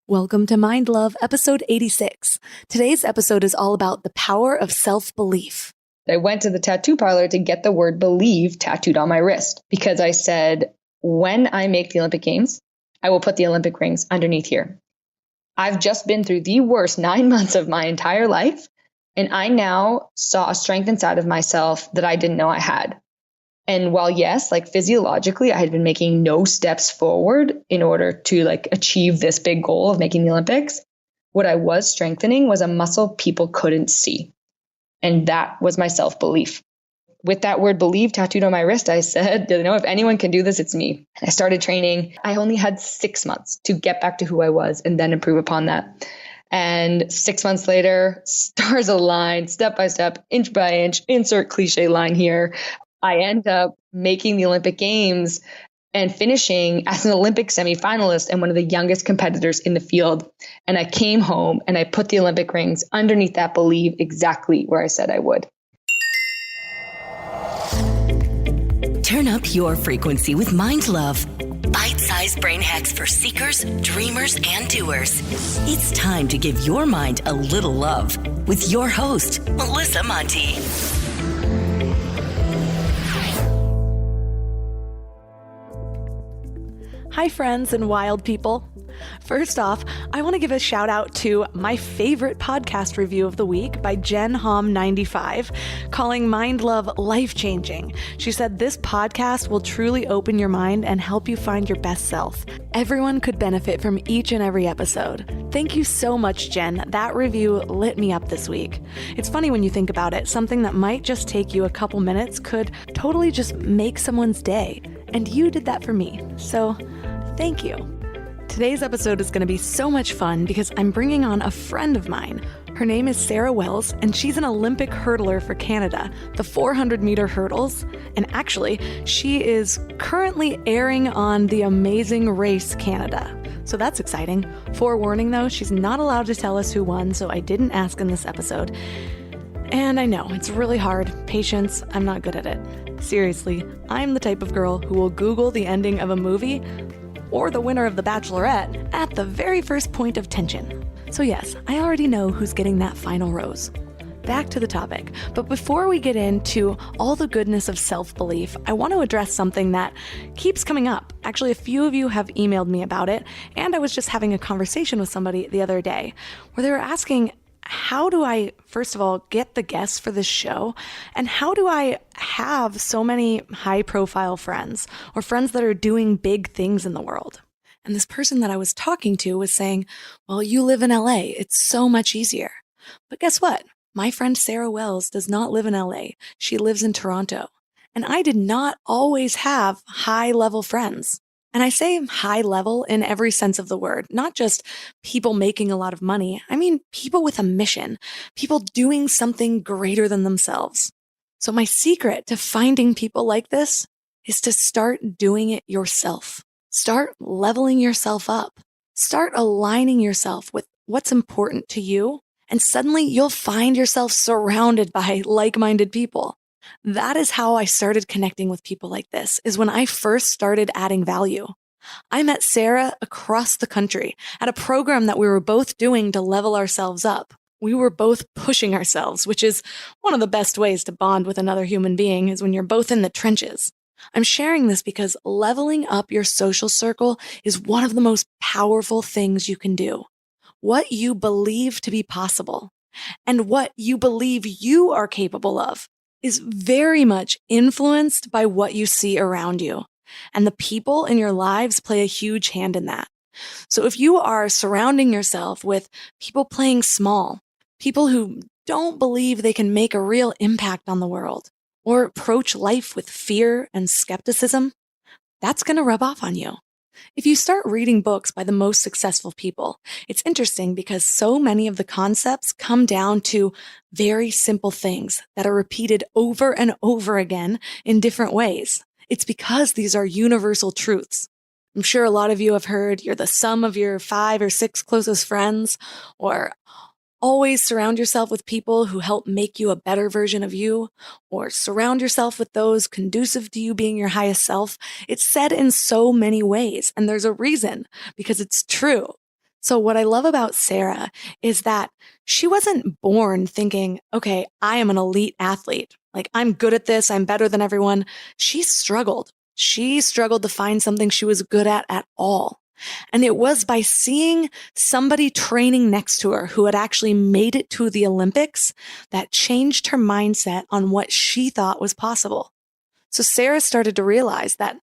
Welcome to Mind Love, episode 86. Today's episode is all about the power of self-belief. I went to the tattoo parlor to get the word believe tattooed on my wrist because I said, when I make the Olympic Games, I will put the Olympic rings underneath here. I've just been through the worst 9 months of my entire life, and I now saw a strength inside of myself that I didn't know I had. And while yes, physiologically, I had been making no steps forward in order to achieve this big goal of making the Olympics, what I was strengthening was a muscle people couldn't see. And that was my self-belief. With that word believe tattooed on my wrist, I said, if anyone can do this, it's me. I started training. I only had 6 months to get back to who I was and then improve upon that. And 6 months later, stars aligned, step by step, inch by inch, insert cliche line here. I end up making the Olympic Games and finishing as an Olympic semifinalist and one of the youngest competitors in the field. And I came home and I put the Olympic rings underneath that believe exactly where I said I would. Turn up your frequency with Mind Love. Bite-sized brain hacks for seekers, dreamers, and doers. It's time to give your mind a little love with your host, Melissa Monti. Hi, friends and wild people. First off, I want to give a shout out to my favorite podcast review of the week by Jen Hom95, calling Mind Love life-changing. She said, this podcast will truly open your mind and help you find your best self. Everyone could benefit from each and every episode. Thank you so much, Jen. That review lit me up this week. It's funny when you think about it, something that might just take you a couple minutes could totally just make someone's day. And you did that for me. So, thank you. Today's episode is going to be so much fun because I'm bringing on a friend of mine. Her name is Sarah Wells, and she's an Olympic hurdler for Canada, the 400-meter hurdles. And actually, she is currently airing on The Amazing Race Canada. So that's exciting. Forewarning though, she's not allowed to tell us who won, so I didn't ask in this episode. And I know, it's really hard. Patience, I'm not good at it. Seriously, I'm the type of girl who will Google the ending of a movie or the winner of The Bachelorette at the very first point of tension. So yes, I already know who's getting that final rose. Back to the topic, but before we get into all the goodness of self-belief, I want to address something that keeps coming up. Actually, a few of you have emailed me about it, and I was just having a conversation with somebody the other day where they were asking, how do I, first of all, get the guests for this show? And how do I have so many high-profile friends or friends that are doing big things in the world? And this person that I was talking to was saying, well, you live in LA. It's so much easier. But guess what? My friend Sarah Wells does not live in LA. She lives in Toronto. And I did not always have high-level friends. And I say high level in every sense of the word, not just people making a lot of money. I mean, people with a mission, people doing something greater than themselves. So my secret to finding people like this is to start doing it yourself. Start leveling yourself up. Start aligning yourself with what's important to you. And suddenly you'll find yourself surrounded by like-minded people. That is how I started connecting with people like this, is when I first started adding value. I met Sarah across the country at a program that we were both doing to level ourselves up. We were both pushing ourselves, which is one of the best ways to bond with another human being, is when you're both in the trenches. I'm sharing this because leveling up your social circle is one of the most powerful things you can do. What you believe to be possible and what you believe you are capable of is very much influenced by what you see around you. And the people in your lives play a huge hand in that. So if you are surrounding yourself with people playing small, people who don't believe they can make a real impact on the world, or approach life with fear and skepticism, that's going to rub off on you. If you start reading books by the most successful people, it's interesting because so many of the concepts come down to very simple things that are repeated over and over again in different ways. It's because these are universal truths. I'm sure a lot of you have heard you're the sum of your 5 or 6 closest friends, or always surround yourself with people who help make you a better version of you, or surround yourself with those conducive to you being your highest self. It's said in so many ways, and there's a reason, because it's true. So what I love about Sarah is that she wasn't born thinking, okay, I am an elite athlete. Like I'm good at this. I'm better than everyone. She struggled. She struggled to find something she was good at all. And it was by seeing somebody training next to her who had actually made it to the Olympics that changed her mindset on what she thought was possible. So Sarah started to realize that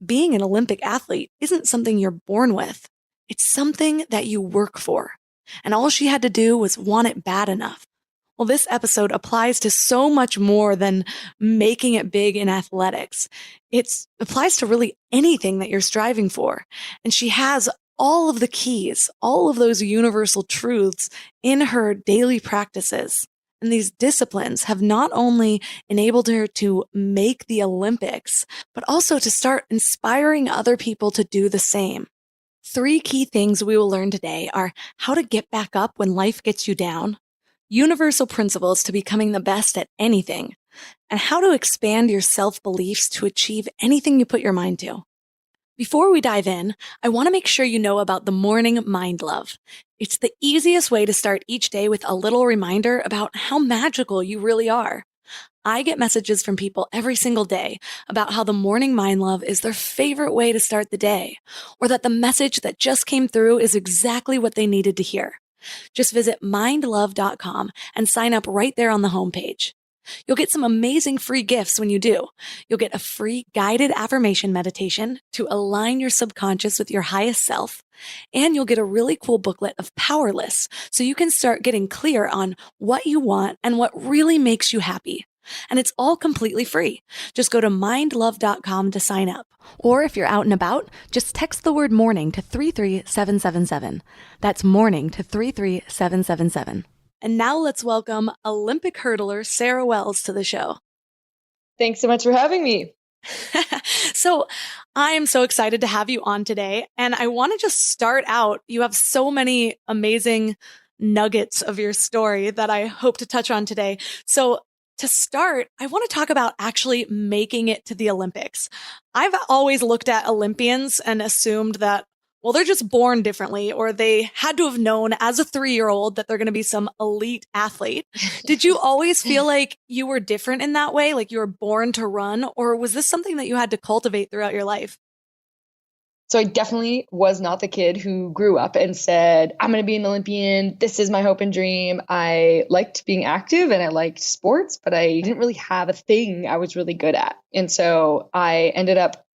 being an Olympic athlete isn't something you're born with. It's something that you work for. And all she had to do was want it bad enough. Well, this episode applies to so much more than making it big in athletics. It applies to really anything that you're striving for. And she has all of the keys, all of those universal truths in her daily practices. And these disciplines have not only enabled her to make the Olympics, but also to start inspiring other people to do the same. 3 key things we will learn today are how to get back up when life gets you down, universal principles to becoming the best at anything, and how to expand your self-beliefs to achieve anything you put your mind to. Before we dive in, I want to make sure you know about the Morning Mind Love. It's the easiest way to start each day with a little reminder about how magical you really are. I get messages from people every single day about how the Morning Mind Love is their favorite way to start the day, or that the message that just came through is exactly what they needed to hear. Just visit mindlove.com and sign up right there on the homepage. You'll get some amazing free gifts when you do. You'll get a free guided affirmation meditation to align your subconscious with your highest self. And you'll get a really cool booklet of power lists so you can start getting clear on what you want and what really makes you happy. And it's all completely free. Just go to mindlove.com to sign up. Or if you're out and about, just text the word morning to 33777. That's morning to 33777. And now let's welcome Olympic hurdler Sarah Wells to the show. Thanks so much for having me. So I am so excited to have you on today. And I want to just start out. You have so many amazing nuggets of your story that I hope to touch on today. So to start, I want to talk about actually making it to the Olympics. I've always looked at Olympians and assumed that, well, they're just born differently, or they had to have known as a 3-year-old that they're going to be some elite athlete. Did you always feel like you were different in that way? Like you were born to run, or was this something that you had to cultivate throughout your life? So I definitely was not the kid who grew up and said, I'm going to be an Olympian. This is my hope and dream. I liked being active and I liked sports, but I didn't really have a thing I was really good at. And so I ended up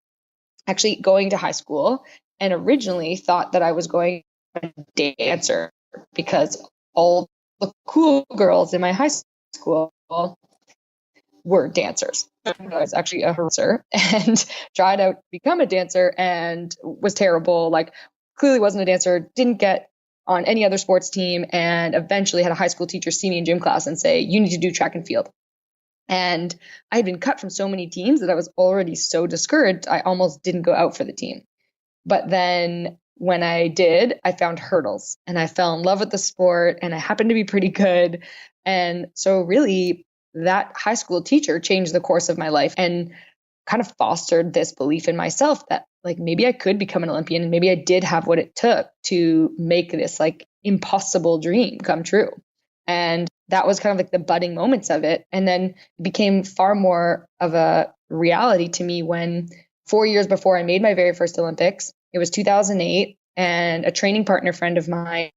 actually going to high school and originally thought that I was going to be a dancer because all the cool girls in my high school were dancers. I was actually a dancer and tried out to become a dancer and was terrible. Like clearly wasn't a dancer, didn't get on any other sports team, and eventually had a high school teacher see me in gym class and say, you need to do track and field. And I had been cut from so many teams that I was already so discouraged, I almost didn't go out for the team. But then when I did, I found hurdles and I fell in love with the sport and I happened to be pretty good. And so really that high school teacher changed the course of my life and kind of fostered this belief in myself that like maybe I could become an Olympian and maybe I did have what it took to make this like impossible dream come true. And that was kind of like the budding moments of it. And then it became far more of a reality to me when 4 years before I made my very first Olympics, it was 2008, and a training partner friend of mine,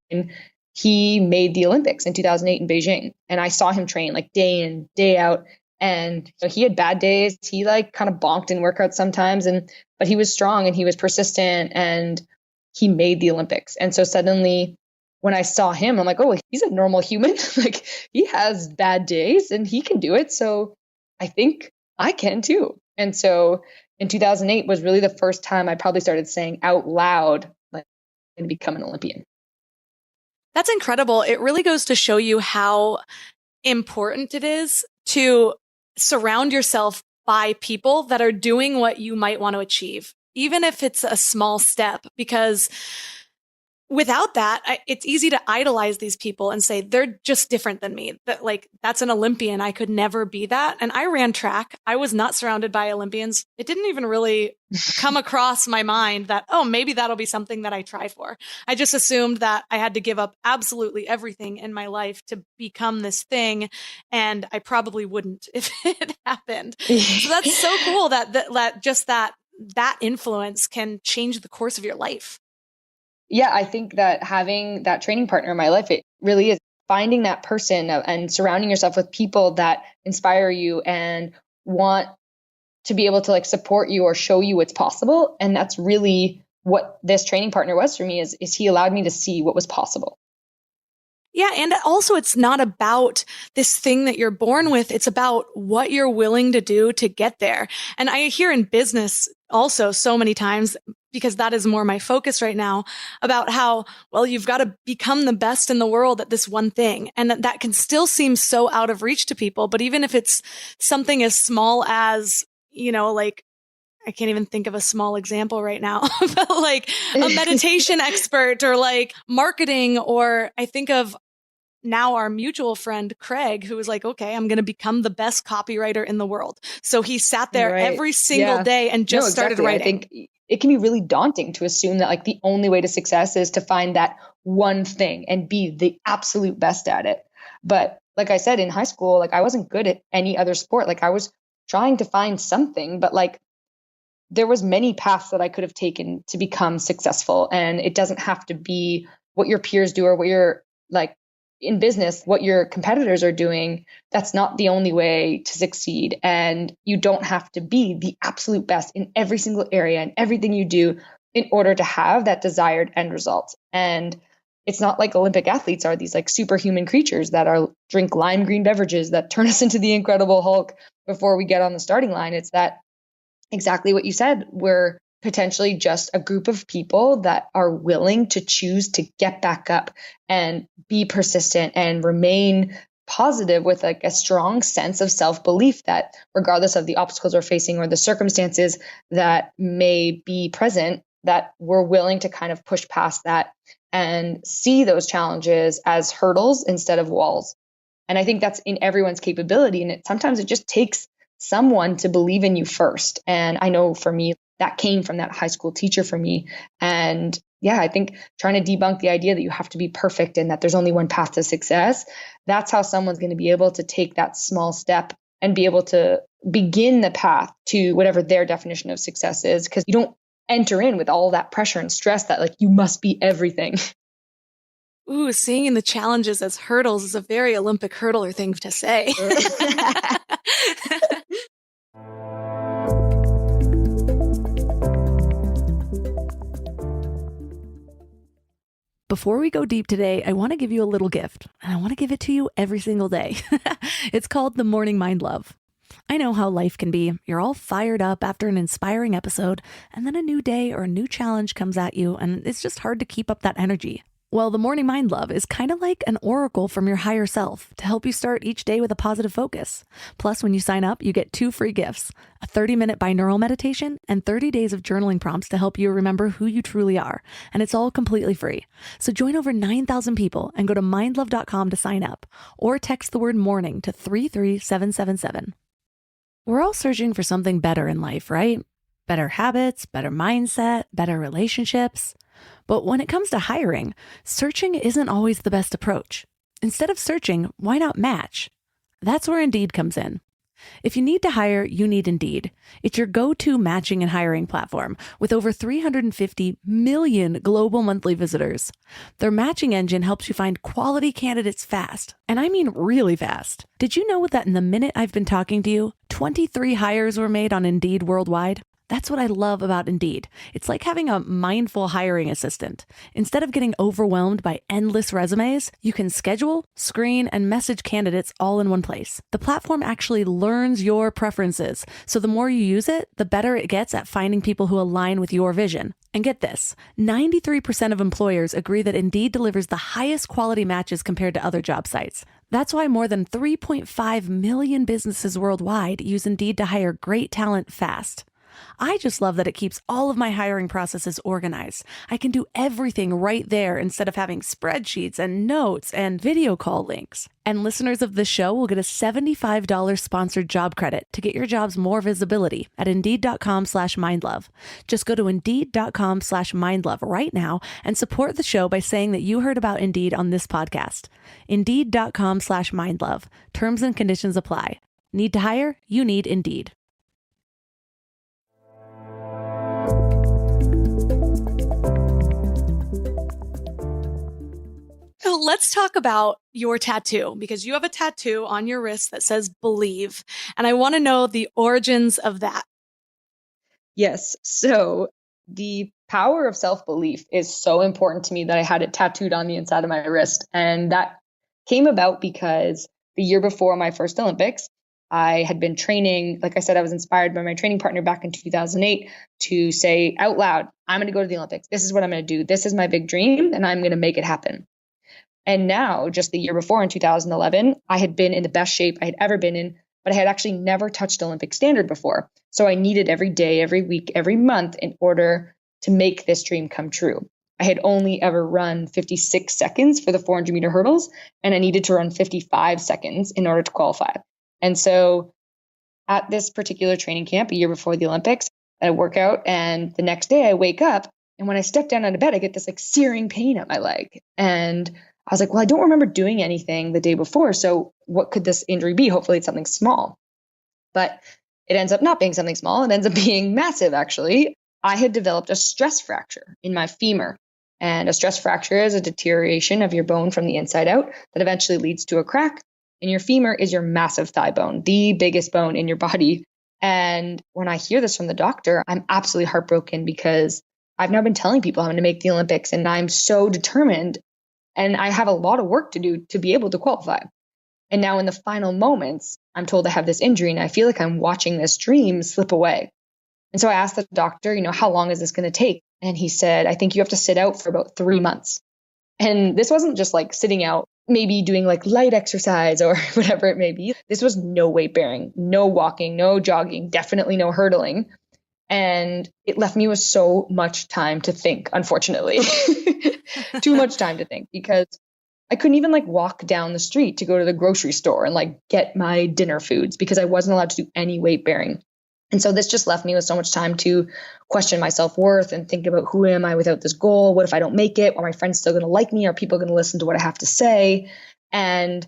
he made the Olympics in 2008 in Beijing. And I saw him train like day in, day out. And so he had bad days. He like kind of bonked in workouts sometimes, but he was strong and he was persistent and he made the Olympics. And so suddenly when I saw him, I'm like, oh, he's a normal human. Like he has bad days and he can do it. So I think I can too. And so in 2008 was really the first time I probably started saying out loud, like, I'm going to become an Olympian. That's incredible. It really goes to show you how important it is to surround yourself by people that are doing what you might want to achieve, even if it's a small step, because without that, it's easy to idolize these people and say they're just different than me. That like, that's an Olympian. I could never be that. And I ran track. I was not surrounded by Olympians. It didn't even really come across my mind that, oh, maybe that'll be something that I try for. I just assumed that I had to give up absolutely everything in my life to become this thing. And I probably wouldn't if it happened. So that's so cool that influence can change the course of your life. Yeah, I think that having that training partner in my life, it really is finding that person and surrounding yourself with people that inspire you and want to be able to like support you or show you what's possible. And that's really what this training partner was for me is he allowed me to see what was possible. Yeah. And also it's not about this thing that you're born with. It's about what you're willing to do to get there. And I hear in business also so many times, because that is more my focus right now, about how, well, you've got to become the best in the world at this one thing. And that can still seem so out of reach to people. But even if it's something as small as, like, I can't even think of a small example right now, but like a meditation expert or like marketing, or I think of now our mutual friend, Craig, who was like, okay, I'm going to become the best copywriter in the world. So he sat there every single day and just started writing. I think it can be really daunting to assume that like the only way to success is to find that one thing and be the absolute best at it. But like I said, in high school, like I wasn't good at any other sport. Like I was trying to find something, but like there was many paths that I could have taken to become successful. And it doesn't have to be what your peers do or what you're like in business, what your competitors are doing. That's not the only way to succeed. And you don't have to be the absolute best in every single area and everything you do in order to have that desired end result. And it's not like Olympic athletes are these like superhuman creatures that drink lime green beverages that turn us into the Incredible Hulk before we get on the starting line. It's that exactly what you said. We're potentially just a group of people that are willing to choose to get back up and be persistent and remain positive with like a strong sense of self-belief that regardless of the obstacles we're facing or the circumstances that may be present, that we're willing to kind of push past that and see those challenges as hurdles instead of walls. And I think that's in everyone's capability. And sometimes it just takes someone to believe in you first. And I know for me, that came from that high school teacher for me. And yeah, I think trying to debunk the idea that you have to be perfect and that there's only one path to success, that's how someone's going to be able to take that small step and be able to begin the path to whatever their definition of success is. Because you don't enter in with all that pressure and stress that like you must be everything. Ooh, seeing the challenges as hurdles is a very Olympic hurdler thing to say. Before we go deep today, I want to give you a little gift, and I want to give it to you every single day. It's called the Morning Mind Love. I know how life can be. You're all fired up after an inspiring episode, and then a new day or a new challenge comes at you, and it's just hard to keep up that energy. Well, the Morning Mind Love is kind of like an oracle from your higher self to help you start each day with a positive focus. Plus, when you sign up, you get 2 free gifts, a 30-minute binaural meditation and 30 days of journaling prompts to help you remember who you truly are. And it's all completely free. So join over 9,000 people and go to mindlove.com to sign up or text the word morning to 33777. We're all searching for something better in life, right? Better habits, better mindset, better relationships. But when it comes to hiring, searching isn't always the best approach. Instead of searching, why not match? That's where Indeed comes in. If you need to hire, you need Indeed. It's your go-to matching and hiring platform with over 350 million global monthly visitors. Their matching engine helps you find quality candidates fast. And I mean really fast. Did you know that in the minute I've been talking to you, 23 hires were made on Indeed worldwide? That's what I love about Indeed. It's like having a mindful hiring assistant. Instead of getting overwhelmed by endless resumes, you can schedule, screen, and message candidates all in one place. The platform actually learns your preferences, so the more you use it, the better it gets at finding people who align with your vision. And get this, 93% of employers agree that Indeed delivers the highest quality matches compared to other job sites. That's why more than 3.5 million businesses worldwide use Indeed to hire great talent fast. I just love that it keeps all of my hiring processes organized. I can do everything right there instead of having spreadsheets and notes and video call links. And listeners of the show will get a $75 sponsored job credit to get your jobs more visibility at Indeed.com/mindlove. Just go to Indeed.com/mindlove right now and support the show by saying that you heard about Indeed on this podcast. Indeed.com/mindlove. Terms and conditions apply. Need to hire? You need Indeed. So let's talk about your tattoo, because you have a tattoo on your wrist that says believe, and I want to know the origins of that. Yes. So the power of self-belief is so important to me that I had it tattooed on the inside of my wrist. And that came about because the year before my first Olympics, I had been training. Like I said, I was inspired by my training partner back in 2008 to say out loud, I'm going to go to the Olympics. This is what I'm going to do. This is my big dream, and I'm going to make it happen. And now, just the year before in 2011, I had been in the best shape I had ever been in, but I had actually never touched Olympic standard before. So I needed every day, every week, every month in order to make this dream come true. I had only ever run 56 seconds for the 400-meter hurdles, and I needed to run 55 seconds in order to qualify. And so at this particular training camp, a year before the Olympics, I work out, and the next day I wake up, and when I step down out of bed, I get this like searing pain at my leg. And I was like, well, I don't remember doing anything the day before. So what could this injury be? Hopefully it's something small. But it ends up not being something small. It ends up being massive, actually. I had developed a stress fracture in my femur. And a stress fracture is a deterioration of your bone from the inside out that eventually leads to a crack. And your femur is your massive thigh bone, the biggest bone in your body. And when I hear this from the doctor, I'm absolutely heartbroken because I've now been telling people I'm going to make the Olympics, and I'm so determined. And I have a lot of work to do to be able to qualify. And now in the final moments, I'm told I have this injury, and I feel like I'm watching this dream slip away. And so I asked the doctor, how long is this going to take? And he said, I think you have to sit out for about 3 months. And this wasn't just like sitting out, maybe doing like light exercise or whatever it may be. This was no weight bearing, no walking, no jogging, definitely no hurdling. And it left me with so much time to think, unfortunately. Too much time to think, because I couldn't even like walk down the street to go to the grocery store and like get my dinner foods because I wasn't allowed to do any weight bearing. And so this just left me with so much time to question my self-worth and think about, who am I without this goal? What if I don't make it? Are my friends still going to like me? Are people going to listen to what I have to say? And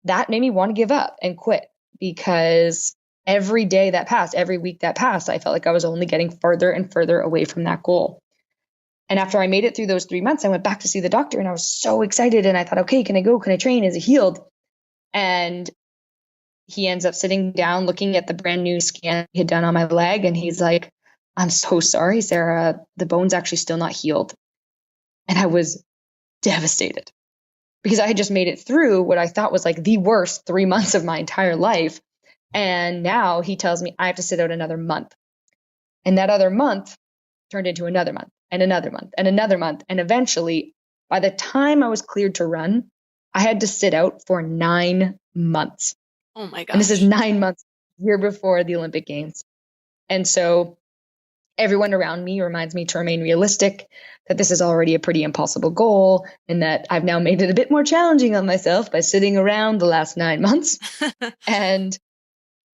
that made me want to give up and quit, because every day that passed, every week that passed, I felt like I was only getting further and further away from that goal. And after I made it through those 3 months, I went back to see the doctor, and I was so excited. And I thought, okay, can I go? Can I train? Is it healed? And he ends up sitting down, looking at the brand new scan he had done on my leg. And he's like, I'm so sorry, Sarah, the bone's actually still not healed. And I was devastated because I had just made it through what I thought was like the worst 3 months of my entire life. And now he tells me I have to sit out another month. And that other month turned into another month and another month and another month. And eventually, by the time I was cleared to run, I had to sit out for 9 months. Oh my gosh. And this is 9 months, year before the Olympic Games. And so everyone around me reminds me to remain realistic, that this is already a pretty impossible goal, and that I've now made it a bit more challenging on myself by sitting around the last 9 months. And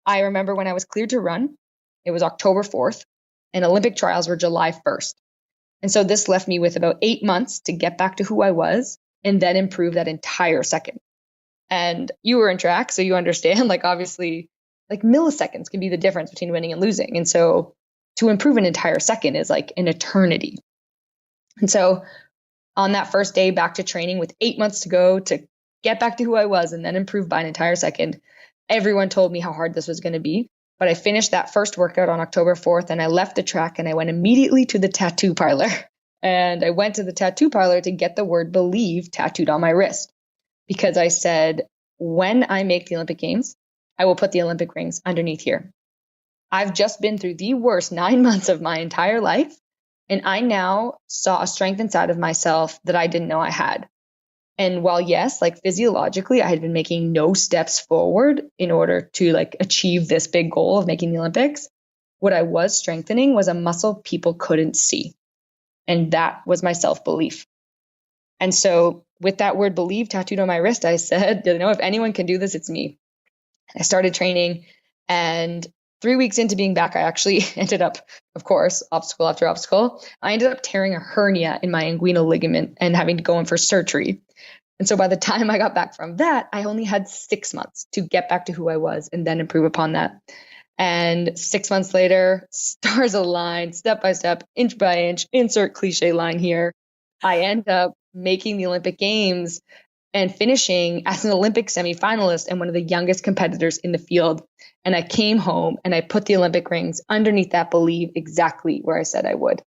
I remember when I was cleared to run, it was October 4th, and Olympic trials were July 1st. And so this left me with about 8 months to get back to who I was and then improve that entire second. And you were in track, so you understand, like, obviously, like milliseconds can be the difference between winning and losing. And so to improve an entire second is like an eternity. And so on that first day back to training with 8 months to go to get back to who I was and then improve by an entire second, everyone told me how hard this was going to be. But I finished that first workout on October 4th, and I left the track and I went immediately to the tattoo parlor. And I went to the tattoo parlor to get the word believe tattooed on my wrist, because I said, when I make the Olympic Games, I will put the Olympic rings underneath here. I've just been through the worst 9 months of my entire life, and I now saw a strength inside of myself that I didn't know I had. And while, yes, like physiologically, I had been making no steps forward in order to like achieve this big goal of making the Olympics, What I was strengthening was a muscle people couldn't see. And that was my self-belief. And so with that word believe tattooed on my wrist, I said, if anyone can do this, it's me. I started training, and 3 weeks into being back, I actually ended up, of course, obstacle after obstacle, I ended up tearing a hernia in my inguinal ligament and having to go in for surgery. And so by the time I got back from that, I only had 6 months to get back to who I was and then improve upon that. And 6 months later, stars aligned, step by step, inch by inch, insert cliche line here. I end up making the Olympic Games and finishing as an Olympic semifinalist and one of the youngest competitors in the field. And I came home and I put the Olympic rings underneath that believe exactly where I said I would.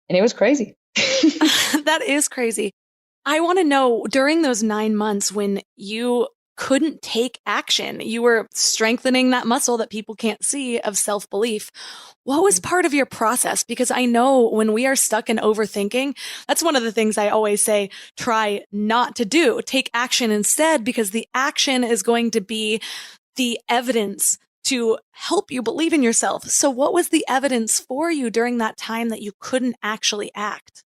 And it was crazy. That is crazy. I want to know, during those 9 months when you couldn't take action, you were strengthening that muscle that people can't see of self-belief. What was part of your process? Because I know when we are stuck in overthinking, that's one of the things I always say, try not to do. Take action instead, because the action is going to be the evidence to help you believe in yourself. So what was the evidence for you during that time that you couldn't actually act?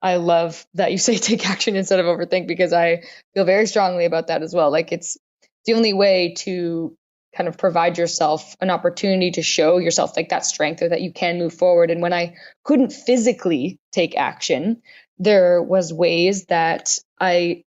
I love that you say take action instead of overthink, because I feel very strongly about that as well. Like, it's the only way to kind of provide yourself an opportunity to show yourself like that strength, or that you can move forward. And when I couldn't physically take action, there was ways that I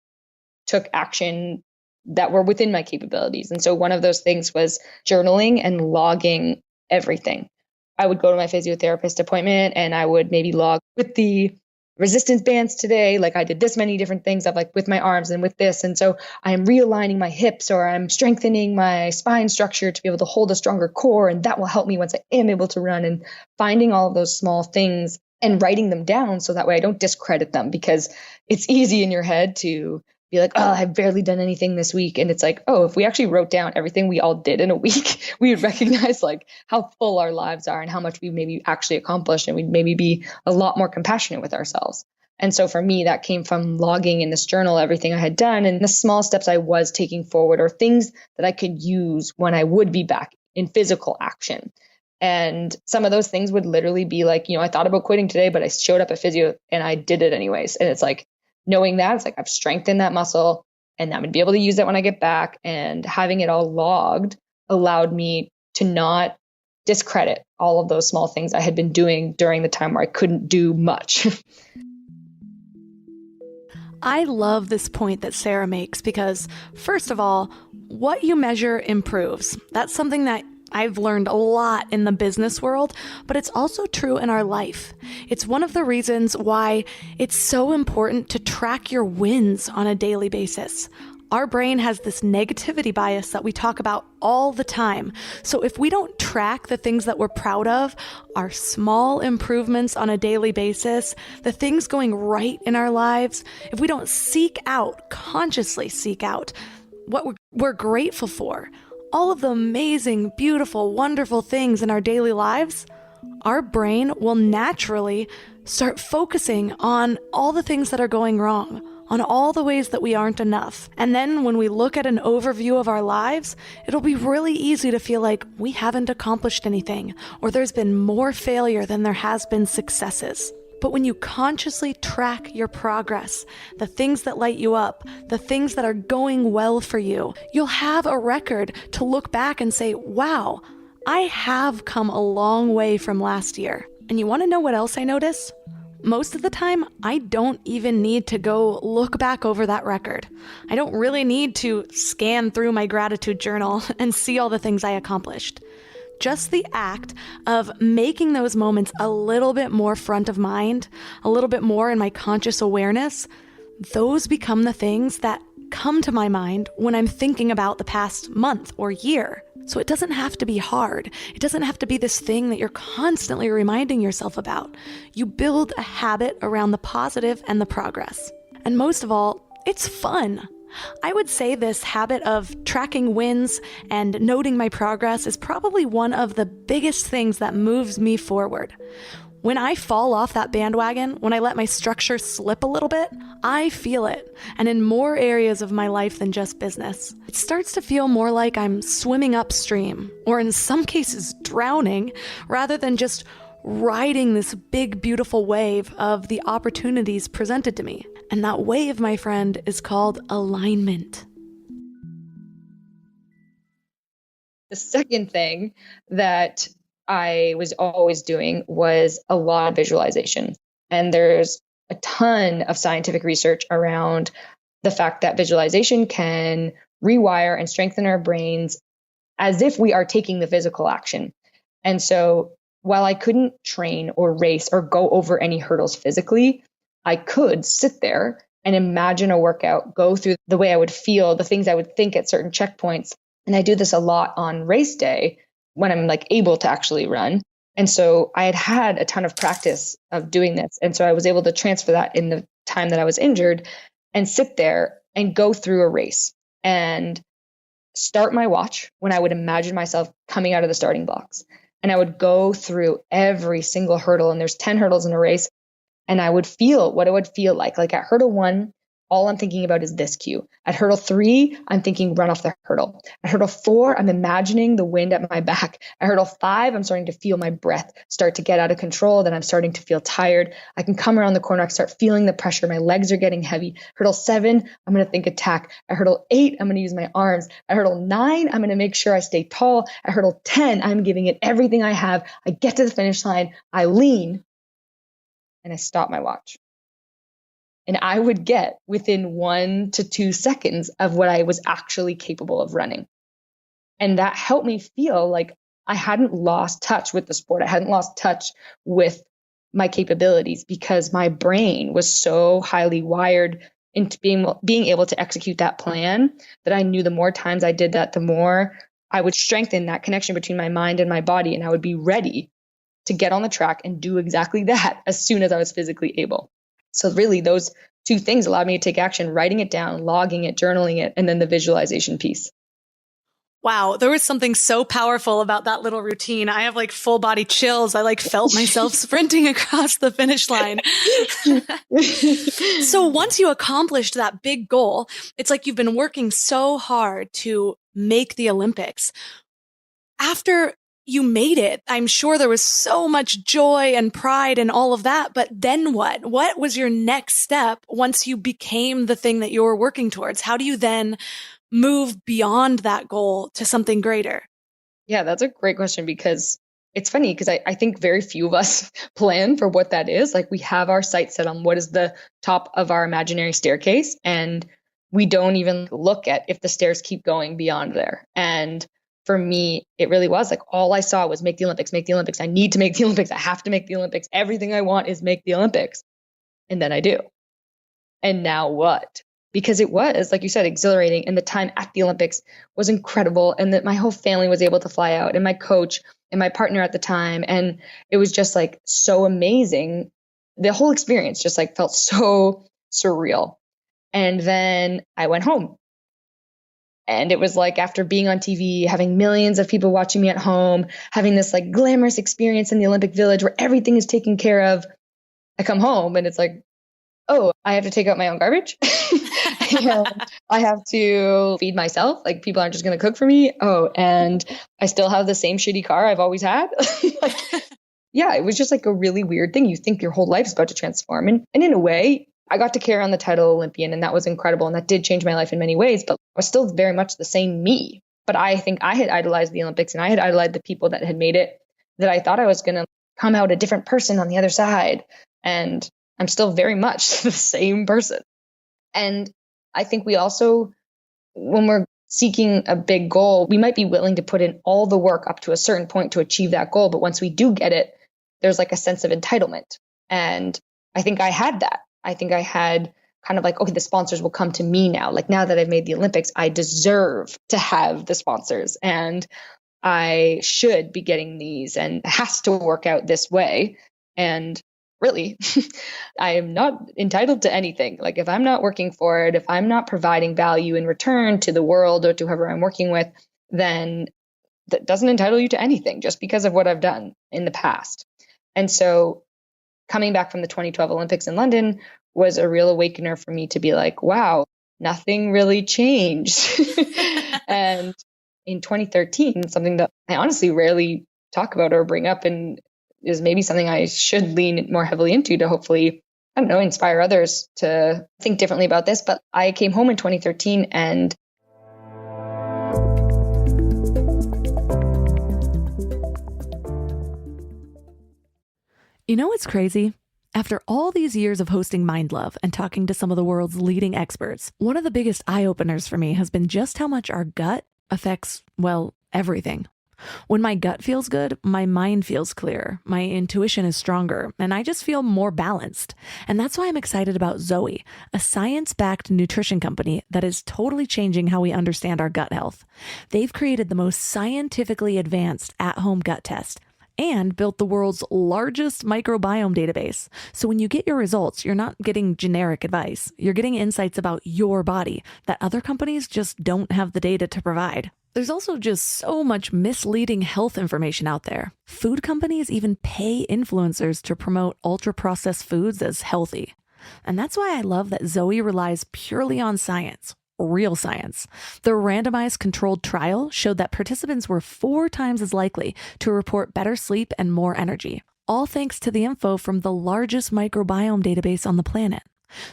took action that were within my capabilities. And so one of those things was journaling and logging everything. I would go to my physiotherapist appointment and I would maybe log with the resistance bands today, like I did this many different things of like with my arms and with this. And so I'm realigning my hips, or I'm strengthening my spine structure to be able to hold a stronger core. And that will help me once I am able to run, and finding all of those small things and writing them down so that way I don't discredit them, because it's easy in your head to be like, oh, I've barely done anything this week. And it's like, oh, if we actually wrote down everything we all did in a week, we would recognize like how full our lives are and how much we maybe actually accomplished, and we'd maybe be a lot more compassionate with ourselves. And so for me, that came from logging in this journal everything I had done and the small steps I was taking forward, or things that I could use when I would be back in physical action. And some of those things would literally be like, I thought about quitting today, but I showed up at physio and I did it anyways. And it's like, knowing that, it's like I've strengthened that muscle and I'm going to be able to use that when I get back. And having it all logged allowed me to not discredit all of those small things I had been doing during the time where I couldn't do much. I love this point that Sarah makes, because first of all, what you measure improves. That's something that I've learned a lot in the business world, but it's also true in our life. It's one of the reasons why it's so important to track your wins on a daily basis. Our brain has this negativity bias that we talk about all the time. So if we don't track the things that we're proud of, our small improvements on a daily basis, the things going right in our lives, if we don't consciously seek out what we're grateful for, all of the amazing, beautiful, wonderful things in our daily lives, our brain will naturally start focusing on all the things that are going wrong, on all the ways that we aren't enough. And then when we look at an overview of our lives, it'll be really easy to feel like we haven't accomplished anything, or there's been more failure than there has been successes. But when you consciously track your progress, the things that light you up, the things that are going well for you, you'll have a record to look back and say, wow, I have come a long way from last year. And you want to know what else I notice? Most of the time, I don't even need to go look back over that record. I don't really need to scan through my gratitude journal and see all the things I accomplished. Just the act of making those moments a little bit more front of mind, a little bit more in my conscious awareness, those become the things that come to my mind when I'm thinking about the past month or year. So it doesn't have to be hard. It doesn't have to be this thing that you're constantly reminding yourself about. You build a habit around the positive and the progress. And most of all, it's fun. I would say this habit of tracking wins and noting my progress is probably one of the biggest things that moves me forward. When I fall off that bandwagon, when I let my structure slip a little bit, I feel it, and in more areas of my life than just business. It starts to feel more like I'm swimming upstream, or in some cases drowning, rather than just riding this big, beautiful wave of the opportunities presented to me. And that wave, my friend, is called alignment. The second thing that I was always doing was a lot of visualization. And there's a ton of scientific research around the fact that visualization can rewire and strengthen our brains as if we are taking the physical action. And so while I couldn't train or race or go over any hurdles physically, I could sit there and imagine a workout, go through the way I would feel, the things I would think at certain checkpoints. And I do this a lot on race day when I'm like able to actually run. And so I had a ton of practice of doing this. And so I was able to transfer that in the time that I was injured and sit there and go through a race and start my watch when I would imagine myself coming out of the starting blocks. And I would go through every single hurdle, and there's 10 hurdles in a race. And I would feel what it would feel like. Like at hurdle 1, all I'm thinking about is this cue. At hurdle 3, I'm thinking run off the hurdle. At hurdle 4, I'm imagining the wind at my back. At hurdle 5, I'm starting to feel my breath start to get out of control. Then I'm starting to feel tired. I can come around the corner. I can start feeling the pressure. My legs are getting heavy. Hurdle 7, I'm going to think attack. At hurdle 8, I'm going to use my arms. At hurdle 9, I'm going to make sure I stay tall. At hurdle 10, I'm giving it everything I have. I get to the finish line. I lean and I stop my watch. And I would get within 1 to 2 seconds of what I was actually capable of running. And that helped me feel like I hadn't lost touch with the sport. I hadn't lost touch with my capabilities because my brain was so highly wired into being able to execute that plan that I knew the more times I did that, the more I would strengthen that connection between my mind and my body. And I would be ready to get on the track and do exactly that as soon as I was physically able. So really those 2 things allowed me to take action, writing it down, logging it, journaling it, and then the visualization piece. Wow, there was something so powerful about that little routine. I have like full body chills. I like felt myself sprinting across the finish line. So once you accomplished that big goal, it's like you've been working so hard to make the Olympics. After you made it, I'm sure there was so much joy and pride and all of that, but then what? What was your next step once you became the thing that you were working towards? How do you then move beyond that goal to something greater? Yeah, that's a great question because it's funny because I think very few of us plan for what that is. Like we have our sights set on what is the top of our imaginary staircase, and we don't even look at if the stairs keep going beyond there. And for me, it really was like all I saw was make the Olympics, make the Olympics. I need to make the Olympics. I have to make the Olympics. Everything I want is make the Olympics. And then I do. And now what? Because it was, like you said, exhilarating. And the time at the Olympics was incredible. And that my whole family was able to fly out, and my coach and my partner at the time. And it was just like so amazing. The whole experience just like felt so surreal. And then I went home. And it was like after being on TV, having millions of people watching me at home, having this like glamorous experience in the Olympic Village where everything is taken care of. I come home and it's like, oh, I have to take out my own garbage. I have to feed myself. Like people aren't just going to cook for me. Oh, and I still have the same shitty car I've always had. Yeah, it was just like a really weird thing. You think your whole life is about to transform. And in a way, I got to carry on the title Olympian, and that was incredible. And that did change my life in many ways, but I was still very much the same me. But I think I had idolized the Olympics, and I had idolized the people that had made it, that I thought I was going to come out a different person on the other side. And I'm still very much the same person. And I think we also, when we're seeking a big goal, we might be willing to put in all the work up to a certain point to achieve that goal. But once we do get it, there's like a sense of entitlement. And I think I had that. I think I had kind of like, okay, the sponsors will come to me now. Like now that I've made the Olympics, I deserve to have the sponsors, and I should be getting these, and it has to work out this way. And really, I am not entitled to anything. Like if I'm not working for it, if I'm not providing value in return to the world or to whoever I'm working with, then that doesn't entitle you to anything just because of what I've done in the past. And so coming back from the 2012 Olympics in London was a real awakener for me to be like, wow, nothing really changed. And in 2013, something that I honestly rarely talk about or bring up, and is maybe something I should lean more heavily into to hopefully, I don't know, inspire others to think differently about this. But I came home in 2013 and You know what's crazy? After all these years of hosting Mind Love and talking to some of the world's leading experts, one of the biggest eye-openers for me has been just how much our gut affects, well, everything. When my gut feels good, my mind feels clearer, my intuition is stronger, and I just feel more balanced. And that's why I'm excited about Zoe, a science-backed nutrition company that is totally changing how we understand our gut health. They've created the most scientifically advanced at-home gut test and built the world's largest microbiome database. So when you get your results, you're not getting generic advice. You're getting insights about your body that other companies just don't have the data to provide. There's also just so much misleading health information out there. Food companies even pay influencers to promote ultra-processed foods as healthy. And that's why I love that Zoe relies purely on science. Real science. The randomized controlled trial showed that participants were 4 times as likely to report better sleep and more energy, all thanks to the info from the largest microbiome database on the planet.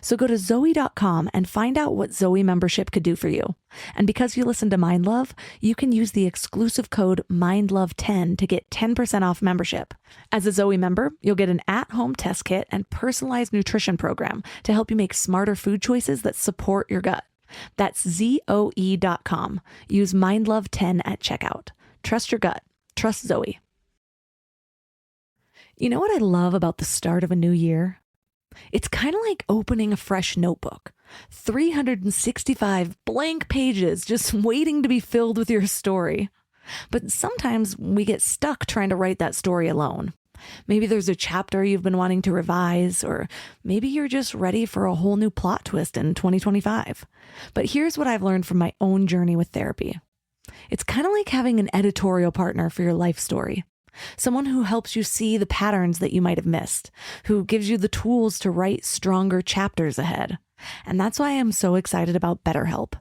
So go to Zoe.com and find out what Zoe membership could do for you. And because you listen to Mind Love, you can use the exclusive code MINDLOVE10 to get 10% off membership. As a Zoe member, you'll get an at-home test kit and personalized nutrition program to help you make smarter food choices that support your gut. That's Zoe.com. Use MindLove10 at checkout. Trust your gut. Trust Zoe. You know what I love about the start of a new year? It's kind of like opening a fresh notebook. 365 blank pages just waiting to be filled with your story. But sometimes we get stuck trying to write that story alone. Maybe there's a chapter you've been wanting to revise, or maybe you're just ready for a whole new plot twist in 2025. But here's what I've learned from my own journey with therapy. It's kind of like having an editorial partner for your life story. Someone who helps you see the patterns that you might have missed, who gives you the tools to write stronger chapters ahead. And that's why I'm so excited about BetterHelp.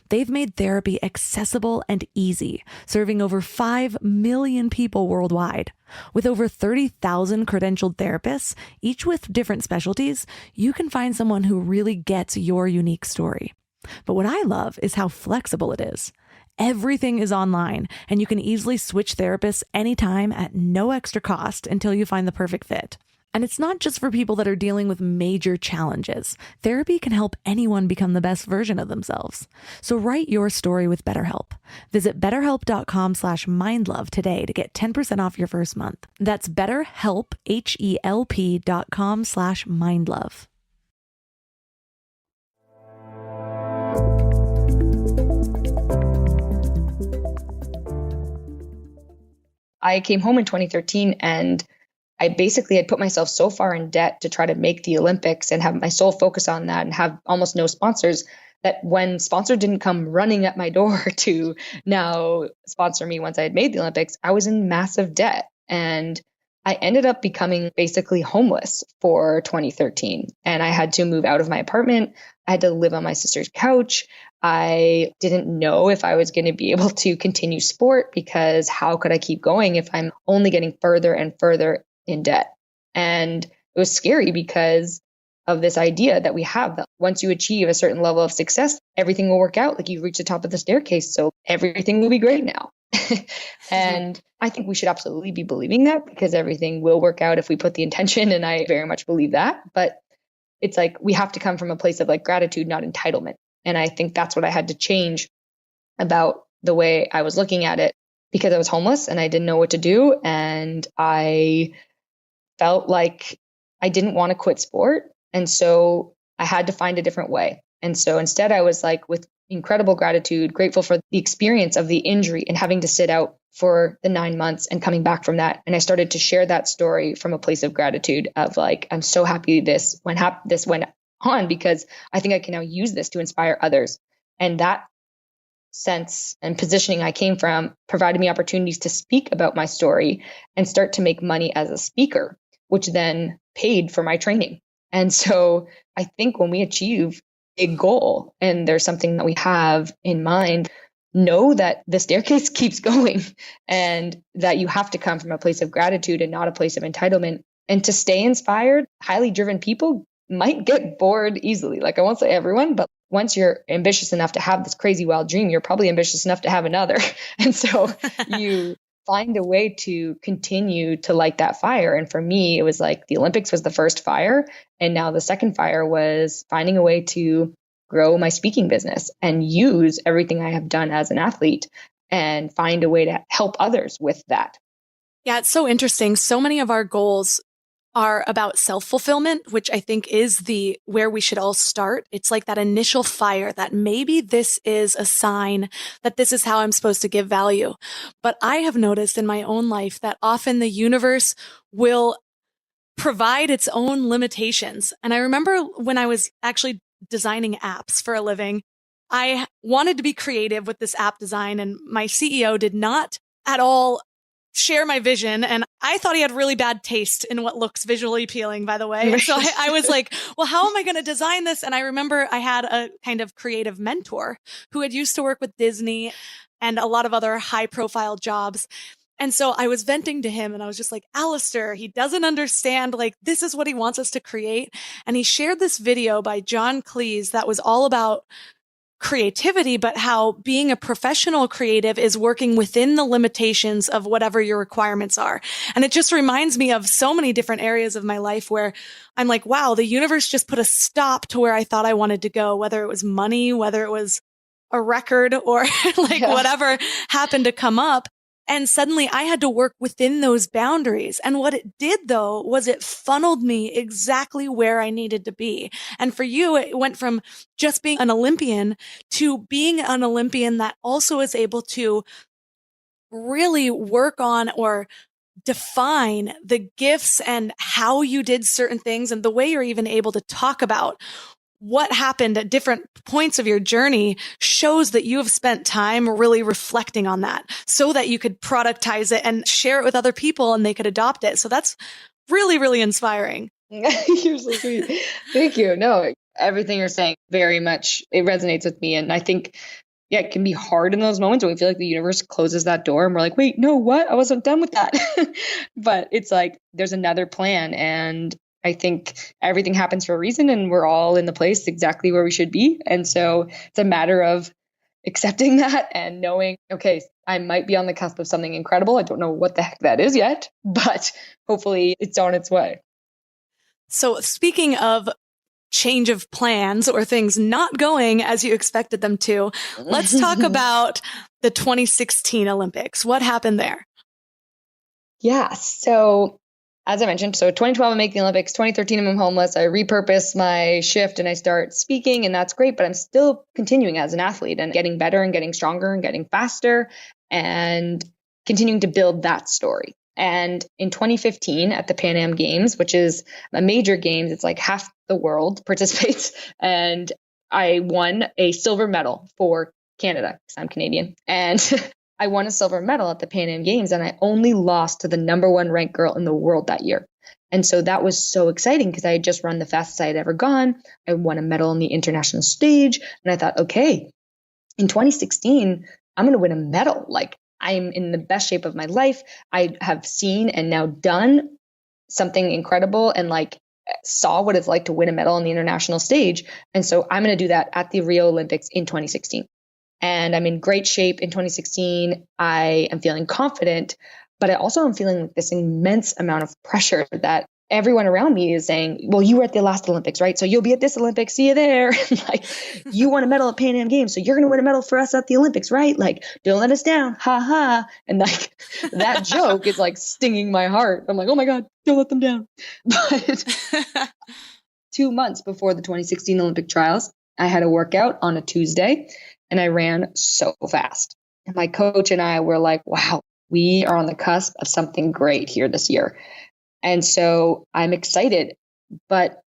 They've made therapy accessible and easy, serving over 5 million people worldwide. With over 30,000 credentialed therapists, each with different specialties, you can find someone who really gets your unique story. But what I love is how flexible it is. Everything is online, and you can easily switch therapists anytime at no extra cost until you find the perfect fit. And it's not just for people that are dealing with major challenges. Therapy can help anyone become the best version of themselves. So write your story with BetterHelp. Visit betterhelp.com/mindlove today to get 10% off your first month. That's BetterHelp, HELP.com/mindlove. I came home in 2013 and I basically had put myself so far in debt to try to make the Olympics and have my sole focus on that and have almost no sponsors that when sponsor didn't come running at my door to now sponsor me once I had made the Olympics, I was in massive debt. And I ended up becoming basically homeless for 2013. And I had to move out of my apartment. I had to live on my sister's couch. I didn't know if I was going to be able to continue sport because how could I keep going if I'm only getting further and further in debt? And it was scary because of this idea that we have that once you achieve a certain level of success, everything will work out. Like you've reached the top of the staircase, so everything will be great now. And I think we should absolutely be believing that because everything will work out if we put the intention. And I very much believe that. But it's like we have to come from a place of like gratitude, not entitlement. And I think that's what I had to change about the way I was looking at it because I was homeless and I didn't know what to do. And I felt like I didn't want to quit sport. And so I had to find a different way. And so instead I was like with incredible gratitude, grateful for the experience of the injury and having to sit out for the 9 months and coming back from that. And I started to share that story from a place of gratitude of like, I'm so happy this went on because I think I can now use this to inspire others. And that sense and positioning I came from provided me opportunities to speak about my story and start to make money as a speaker, which then paid for my training. And so I think when we achieve a goal and there's something that we have in mind, know that the staircase keeps going and that you have to come from a place of gratitude and not a place of entitlement. And to stay inspired, highly driven people might get bored easily. Like, I won't say everyone, but once you're ambitious enough to have this crazy wild dream, you're probably ambitious enough to have another. And so you find a way to continue to light that fire. And for me, it was like the Olympics was the first fire. And now the second fire was finding a way to grow my speaking business and use everything I have done as an athlete and find a way to help others with that. Yeah, it's so interesting. So many of our goals are about self-fulfillment, which I think is where we should all start. It's like that initial fire that maybe this is a sign that this is how I'm supposed to give value. But I have noticed in my own life that often the universe will provide its own limitations. And I remember when I was actually designing apps for a living, I wanted to be creative with this app design, and my CEO did not at all share my vision. And I thought he had really bad taste in what looks visually appealing, by the way. And so I was like, well, how am I going to design this? And I remember I had a kind of creative mentor who had used to work with Disney and a lot of other high profile jobs. And so I was venting to him and I was just like, Alistair, he doesn't understand, like, this is what he wants us to create. And he shared this video by John Cleese that was all about creativity, but how being a professional creative is working within the limitations of whatever your requirements are. And it just reminds me of so many different areas of my life where I'm like, wow, the universe just put a stop to where I thought I wanted to go, whether it was money, whether it was a record or whatever happened to come up. And suddenly I had to work within those boundaries. And what it did, though, was it funneled me exactly where I needed to be. And for you, it went from just being an Olympian to being an Olympian that also is able to really work on or define the gifts and how you did certain things and the way you're even able to talk about what happened at different points of your journey shows that you have spent time really reflecting on that so that you could productize it and share it with other people and they could adopt it. So that's really, really inspiring. You're so sweet. Thank you. No, everything you're saying very much, it resonates with me. And I think, yeah, it can be hard in those moments when we feel like the universe closes that door and we're like, wait, no, what? I wasn't done with that. But it's like, there's another plan. And I think everything happens for a reason and we're all in the place exactly where we should be. And so it's a matter of accepting that and knowing, okay, I might be on the cusp of something incredible. I don't know what the heck that is yet, but hopefully it's on its way. So speaking of change of plans or things not going as you expected them to, let's talk about the 2016 Olympics. What happened there? Yeah. So as I mentioned, so 2012, I make the Olympics. 2013, I'm homeless. I repurpose my shift and I start speaking, and that's great. But I'm still continuing as an athlete and getting better and getting stronger and getting faster and continuing to build that story. And in 2015 at the Pan Am Games, which is a major games, it's like half the world participates. And I won a silver medal for Canada because I'm Canadian. And I won a silver medal at the Pan Am Games, and I only lost to the number one ranked girl in the world that year. And so that was so exciting because I had just run the fastest I had ever gone. I won a medal on the international stage. And I thought, okay, in 2016, I'm going to win a medal. Like, I'm in the best shape of my life. I have seen and now done something incredible and like saw what it's like to win a medal on the international stage. And so I'm going to do that at the Rio Olympics in 2016. And I'm in great shape in 2016. I am feeling confident, but I also am feeling like this immense amount of pressure that everyone around me is saying, well, you were at the last Olympics, right? So you'll be at this Olympics. See you there. Like, you won a medal at Pan Am Games, so you're going to win a medal for us at the Olympics, right? Like, don't let us down. Ha ha. And like that joke is like stinging my heart. I'm like, oh my God, don't let them down. But 2 months before the 2016 Olympic trials, I had a workout on a Tuesday. And I ran so fast. And my coach and I were like, wow, we are on the cusp of something great here this year. And so I'm excited, but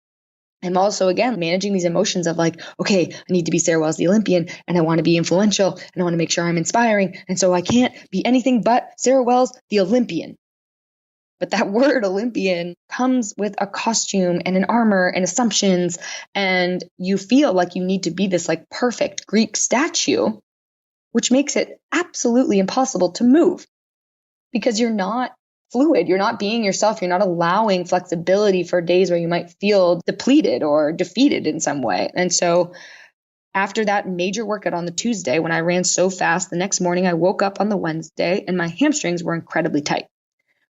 I'm also, again, managing these emotions of like, okay, I need to be Sarah Wells, the Olympian, and I want to be influential, and I want to make sure I'm inspiring. And so I can't be anything but Sarah Wells, the Olympian. But that word Olympian comes with a costume and an armor and assumptions. And you feel like you need to be this like perfect Greek statue, which makes it absolutely impossible to move because you're not fluid. You're not being yourself. You're not allowing flexibility for days where you might feel depleted or defeated in some way. And so after that major workout on the Tuesday, when I ran so fast, the next morning I woke up on the Wednesday and my hamstrings were incredibly tight,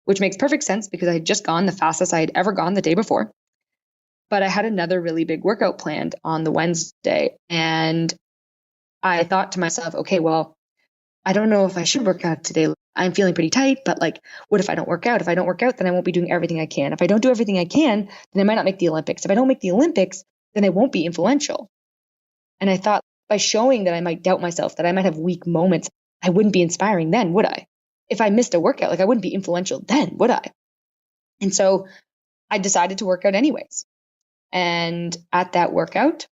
which makes perfect sense because I had just gone the fastest I had ever gone the day before. But I had another really big workout planned on the Wednesday. And I thought to myself, okay, well, I don't know if I should work out today. I'm feeling pretty tight, but like, what if I don't work out? If I don't work out, then I won't be doing everything I can. If I don't do everything I can, then I might not make the Olympics. If I don't make the Olympics, then I won't be influential. And I thought by showing that I might doubt myself, that I might have weak moments, I wouldn't be inspiring then, would I? If I missed a workout, like I wouldn't be influential then, would I? And so I decided to work out anyways. And at that workout,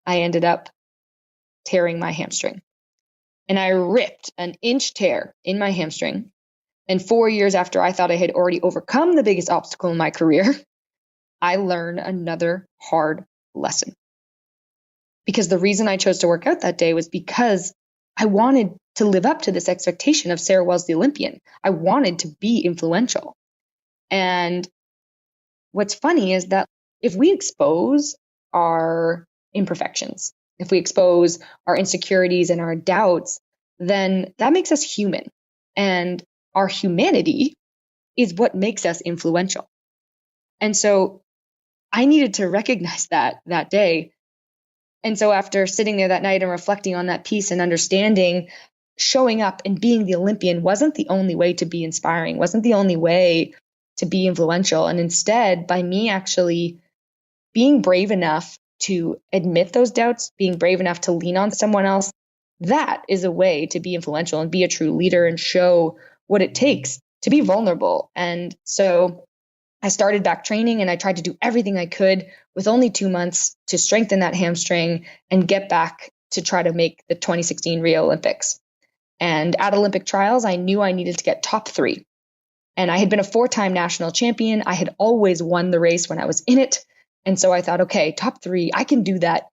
I ended up tearing my hamstring. And I ripped an inch tear in my hamstring. And 4 years after I thought I had already overcome the biggest obstacle in my career, I learned another hard lesson. Because the reason I chose to work out that day was because I wanted to live up to this expectation of Sarah Wells, the Olympian. I wanted to be influential. And what's funny is that if we expose our imperfections, if we expose our insecurities and our doubts, then that makes us human. And our humanity is what makes us influential. And so I needed to recognize that day. And so after sitting there that night and reflecting on that piece and understanding, showing up and being the Olympian wasn't the only way to be inspiring, wasn't the only way to be influential. And instead, by me actually being brave enough to admit those doubts, being brave enough to lean on someone else, that is a way to be influential and be a true leader and show what it takes to be vulnerable. And so I started back training and I tried to do everything I could with only 2 months to strengthen that hamstring and get back to try to make the 2016 Rio Olympics. And at Olympic trials, I knew I needed to get top 3. And I had been a 4-time national champion. I had always won the race when I was in it. And so I thought, okay, top 3, I can do that.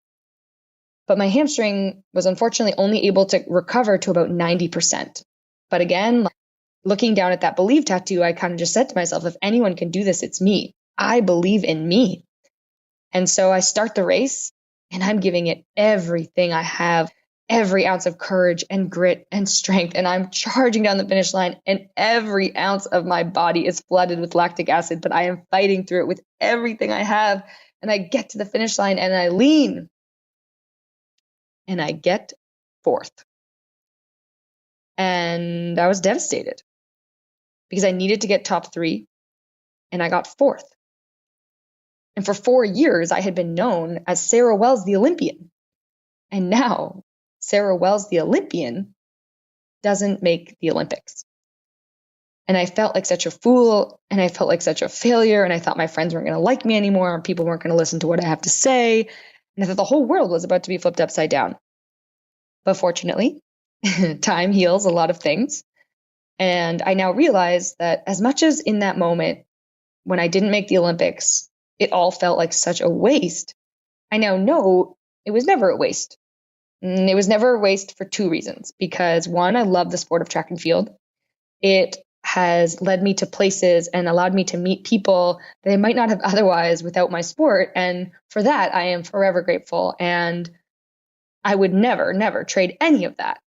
But my hamstring was unfortunately only able to recover to about 90%. But again, looking down at that believe tattoo, I kind of just said to myself, if anyone can do this, it's me. I believe in me. And so I start the race and I'm giving it everything I have, every ounce of courage and grit and strength. And I'm charging down the finish line and every ounce of my body is flooded with lactic acid, but I am fighting through it with everything I have. And I get to the finish line and I lean and I get 4th. And I was devastated because I needed to get top 3 and I got 4th. And for 4 years, I had been known as Sarah Wells, the Olympian. And now Sarah Wells, the Olympian, doesn't make the Olympics. And I felt like such a fool and I felt like such a failure. And I thought my friends weren't going to like me anymore and people weren't going to listen to what I have to say. And I thought the whole world was about to be flipped upside down. But fortunately, time heals a lot of things. And I now realize that as much as in that moment, when I didn't make the Olympics, it all felt like such a waste, I now know it was never a waste. And it was never a waste for 2 reasons. Because 1, I love the sport of track and field. It has led me to places and allowed me to meet people that I might not have otherwise without my sport. And for that, I am forever grateful. And I would never, never trade any of that,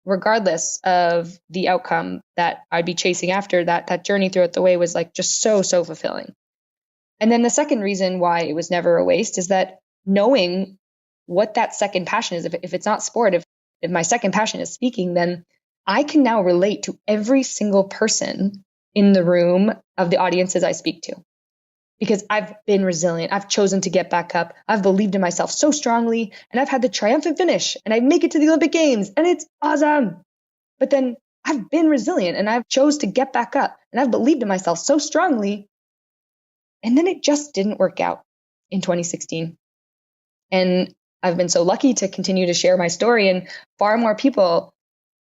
regardless of the outcome that I'd be chasing after. That journey throughout the way was like just so fulfilling. And then the second reason why it was never a waste is that knowing what that second passion is, if it's not sport, if my second passion is speaking, then I can now relate to every single person in the room of the audiences I speak to. Because I've been resilient. I've chosen to get back up. I've believed in myself so strongly, and I've had the triumphant finish, and I make it to the Olympic Games, and it's awesome. But then I've been resilient, and I've chose to get back up, and I've believed in myself so strongly, and then it just didn't work out in 2016. And I've been so lucky to continue to share my story, and far more people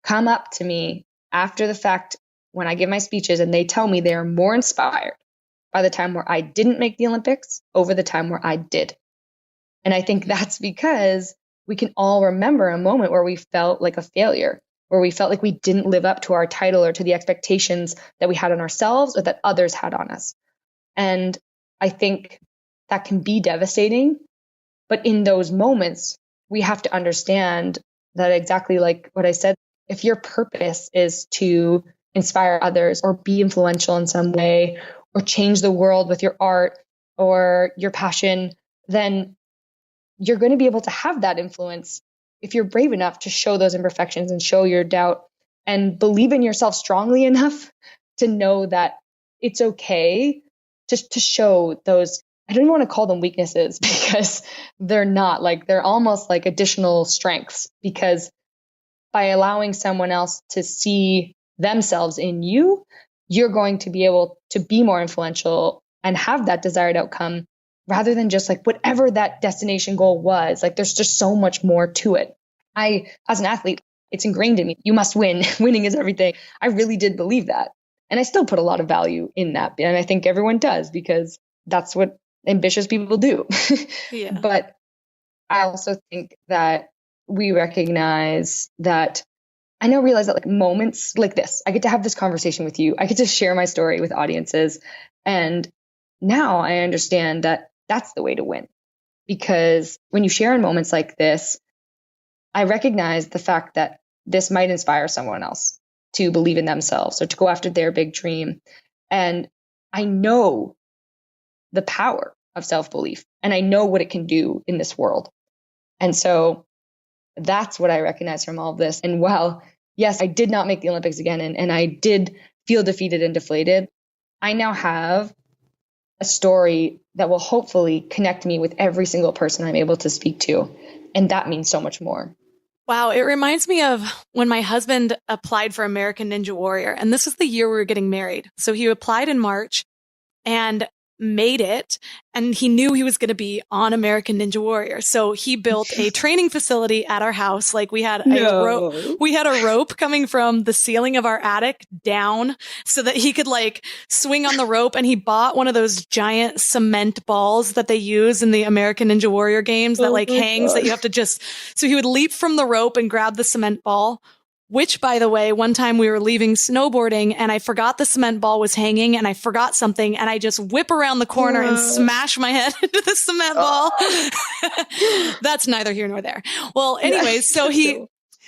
come up to me after the fact when I give my speeches and they tell me they are more inspired by the time where I didn't make the Olympics over the time where I did. And I think that's because we can all remember a moment where we felt like a failure, where we felt like we didn't live up to our title or to the expectations that we had on ourselves or that others had on us. And I think that can be devastating. But in those moments, we have to understand that exactly like what I said, if your purpose is to inspire others or be influential in some way or change the world with your art or your passion, then you're going to be able to have that influence if you're brave enough to show those imperfections and show your doubt and believe in yourself strongly enough to know that it's okay to show those. I don't even want to call them weaknesses because they're not. Like, they're almost like additional strengths, because by allowing someone else to see themselves in you, you're going to be able to be more influential and have that desired outcome, rather than just like whatever that destination goal was. Like, there's just so much more to it. As an athlete, it's ingrained in me. You must win. Winning is everything. I really did believe that. And I still put a lot of value in that. And I think everyone does, because that's what ambitious people do. Yeah. But I also think that we recognize that realize that like moments like this, I get to have this conversation with you. I get to share my story with audiences. And now I understand that that's the way to win. Because when you share in moments like this, I recognize the fact that this might inspire someone else to believe in themselves or to go after their big dream. And I know the power of self-belief, and I know what it can do in this world. And so that's what I recognize from all of this. And while, yes, I did not make the Olympics again, and I did feel defeated and deflated, I now have a story that will hopefully connect me with every single person I'm able to speak to. And that means so much more. Wow. It reminds me of when my husband applied for American Ninja Warrior. And this was the year we were getting married. So he applied in March and made it, and he knew he was going to be on American Ninja Warrior. So he built a training facility at our house. Like, we had a rope coming from the ceiling of our attic down so that he could like swing on the rope. And he bought one of those giant cement balls that they use in the American Ninja Warrior games that like hangs that you have to just, so he would leap from the rope and grab the cement ball. Which, by the way, one time we were leaving snowboarding and I forgot the cement ball was hanging and I forgot something, and I just whip around the corner and smash my head into the cement ball. That's neither here nor there. Well, anyways, so he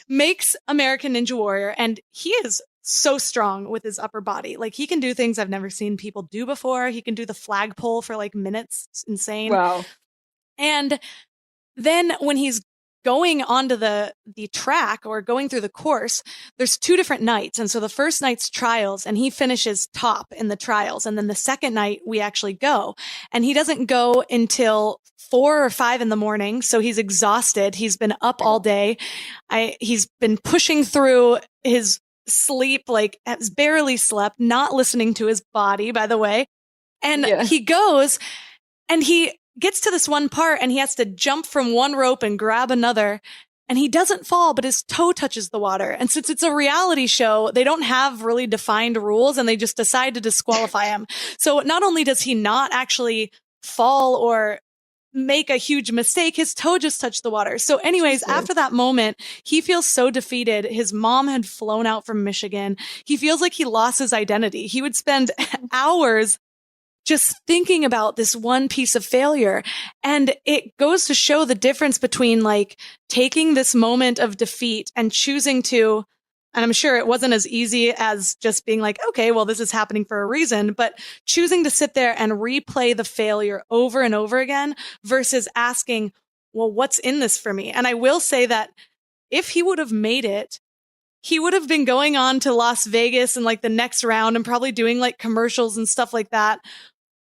makes American Ninja Warrior, and he is so strong with his upper body. Like, he can do things I've never seen people do before. He can do the flagpole for like minutes. It's insane. Wow. And then when he's going onto the track or going through the course, there's 2 different nights. And so the first night's trials, and he finishes top in the trials. And then the second night we actually go, and he doesn't go until 4 or 5 in the morning. So he's exhausted. He's been up all day. He's been pushing through his sleep, like has barely slept, not listening to his body, by the way. And he goes and he gets to this one part, and he has to jump from one rope and grab another, and he doesn't fall, but his toe touches the water. And since it's a reality show, they don't have really defined rules, and they just decide to disqualify him. So not only does he not actually fall or make a huge mistake, his toe just touched the water. So anyways, after that moment, he feels so defeated. His mom had flown out from Michigan. He feels like he lost his identity. He would spend hours just thinking about this one piece of failure. And it goes to show the difference between like taking this moment of defeat and choosing to, and I'm sure it wasn't as easy as just being like, okay, well, this is happening for a reason, but choosing to sit there and replay the failure over and over again versus asking, well, what's in this for me? And I will say that if he would have made it, he would have been going on to Las Vegas and like the next round and probably doing like commercials and stuff like that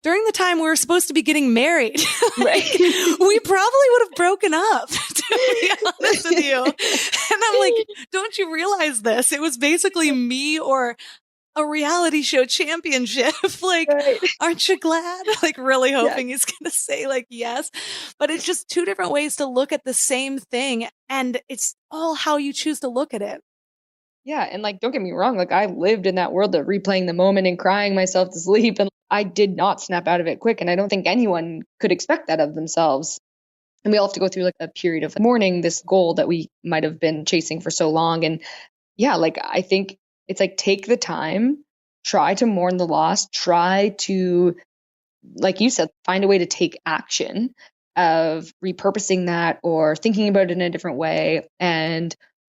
during the time we were supposed to be getting married. Like, we probably would have broken up, to be honest with you. And I'm like, don't you realize this? It was basically me or a reality show championship. Like, aren't you glad? Like, really hoping he's going to say like, yes. But it's just 2 different ways to look at the same thing. And it's all how you choose to look at it. Yeah. And like, don't get me wrong. Like I lived in that world of replaying the moment and crying myself to sleep. And I did not snap out of it quick. And I don't think anyone could expect that of themselves. And we all have to go through like a period of mourning this goal that we might have been chasing for so long. And yeah, like I think it's like take the time, try to mourn the loss, try to, like you said, find a way to take action of repurposing that or thinking about it in a different way. And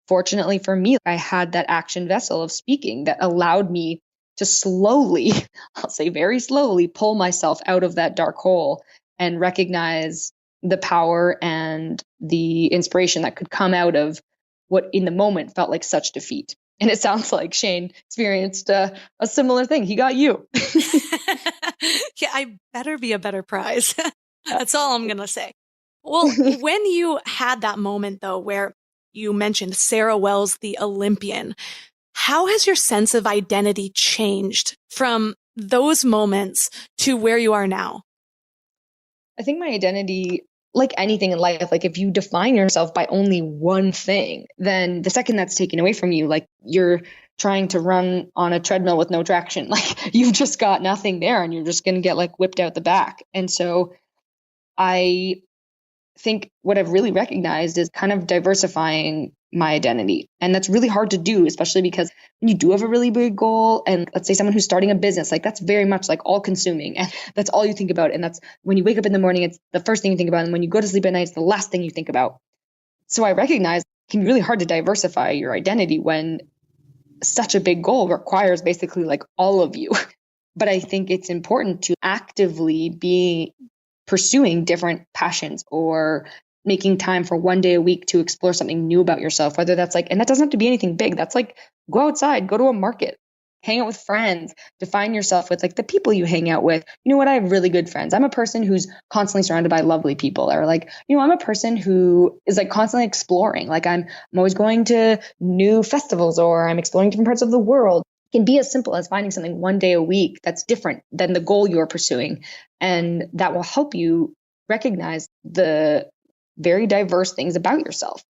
fortunately for me, I had that action vessel of speaking that allowed me to slowly, I'll say very slowly, pull myself out of that dark hole and recognize the power and the inspiration that could come out of what in the moment felt like such defeat. And it sounds like Shane experienced a similar thing. He got you. Yeah, I better be a better prize. That's all I'm going to say. Well, when you had that moment, though, where you mentioned Sarah Wells, the Olympian, how has your sense of identity changed from those moments to where you are now? I think my identity, like anything in life, like if you define yourself by only one thing, then the second that's taken away from you, like you're trying to run on a treadmill with no traction, like you've just got nothing there and you're just going to get like whipped out the back. And so I think what I've really recognized is kind of diversifying my identity. And that's really hard to do, especially because when you do have a really big goal, and let's say someone who's starting a business, like that's very much like all consuming. And that's all you think about. And that's when you wake up in the morning, it's the first thing you think about. And when you go to sleep at night, it's the last thing you think about. So I recognize it can be really hard to diversify your identity when such a big goal requires basically like all of you. But I think it's important to actively be pursuing different passions or making time for one day a week to explore something new about yourself, whether that's like, and that doesn't have to be anything big. That's like, go outside, go to a market, hang out with friends, define yourself with like the people you hang out with. You know what? I have really good friends. I'm a person who's constantly surrounded by lovely people, or like, I'm a person who is like constantly exploring. Like I'm always going to new festivals or I'm exploring different parts of the world. It can be as simple as finding something one day a week that's different than the goal you're pursuing. And that will help you recognize the very diverse things about yourself.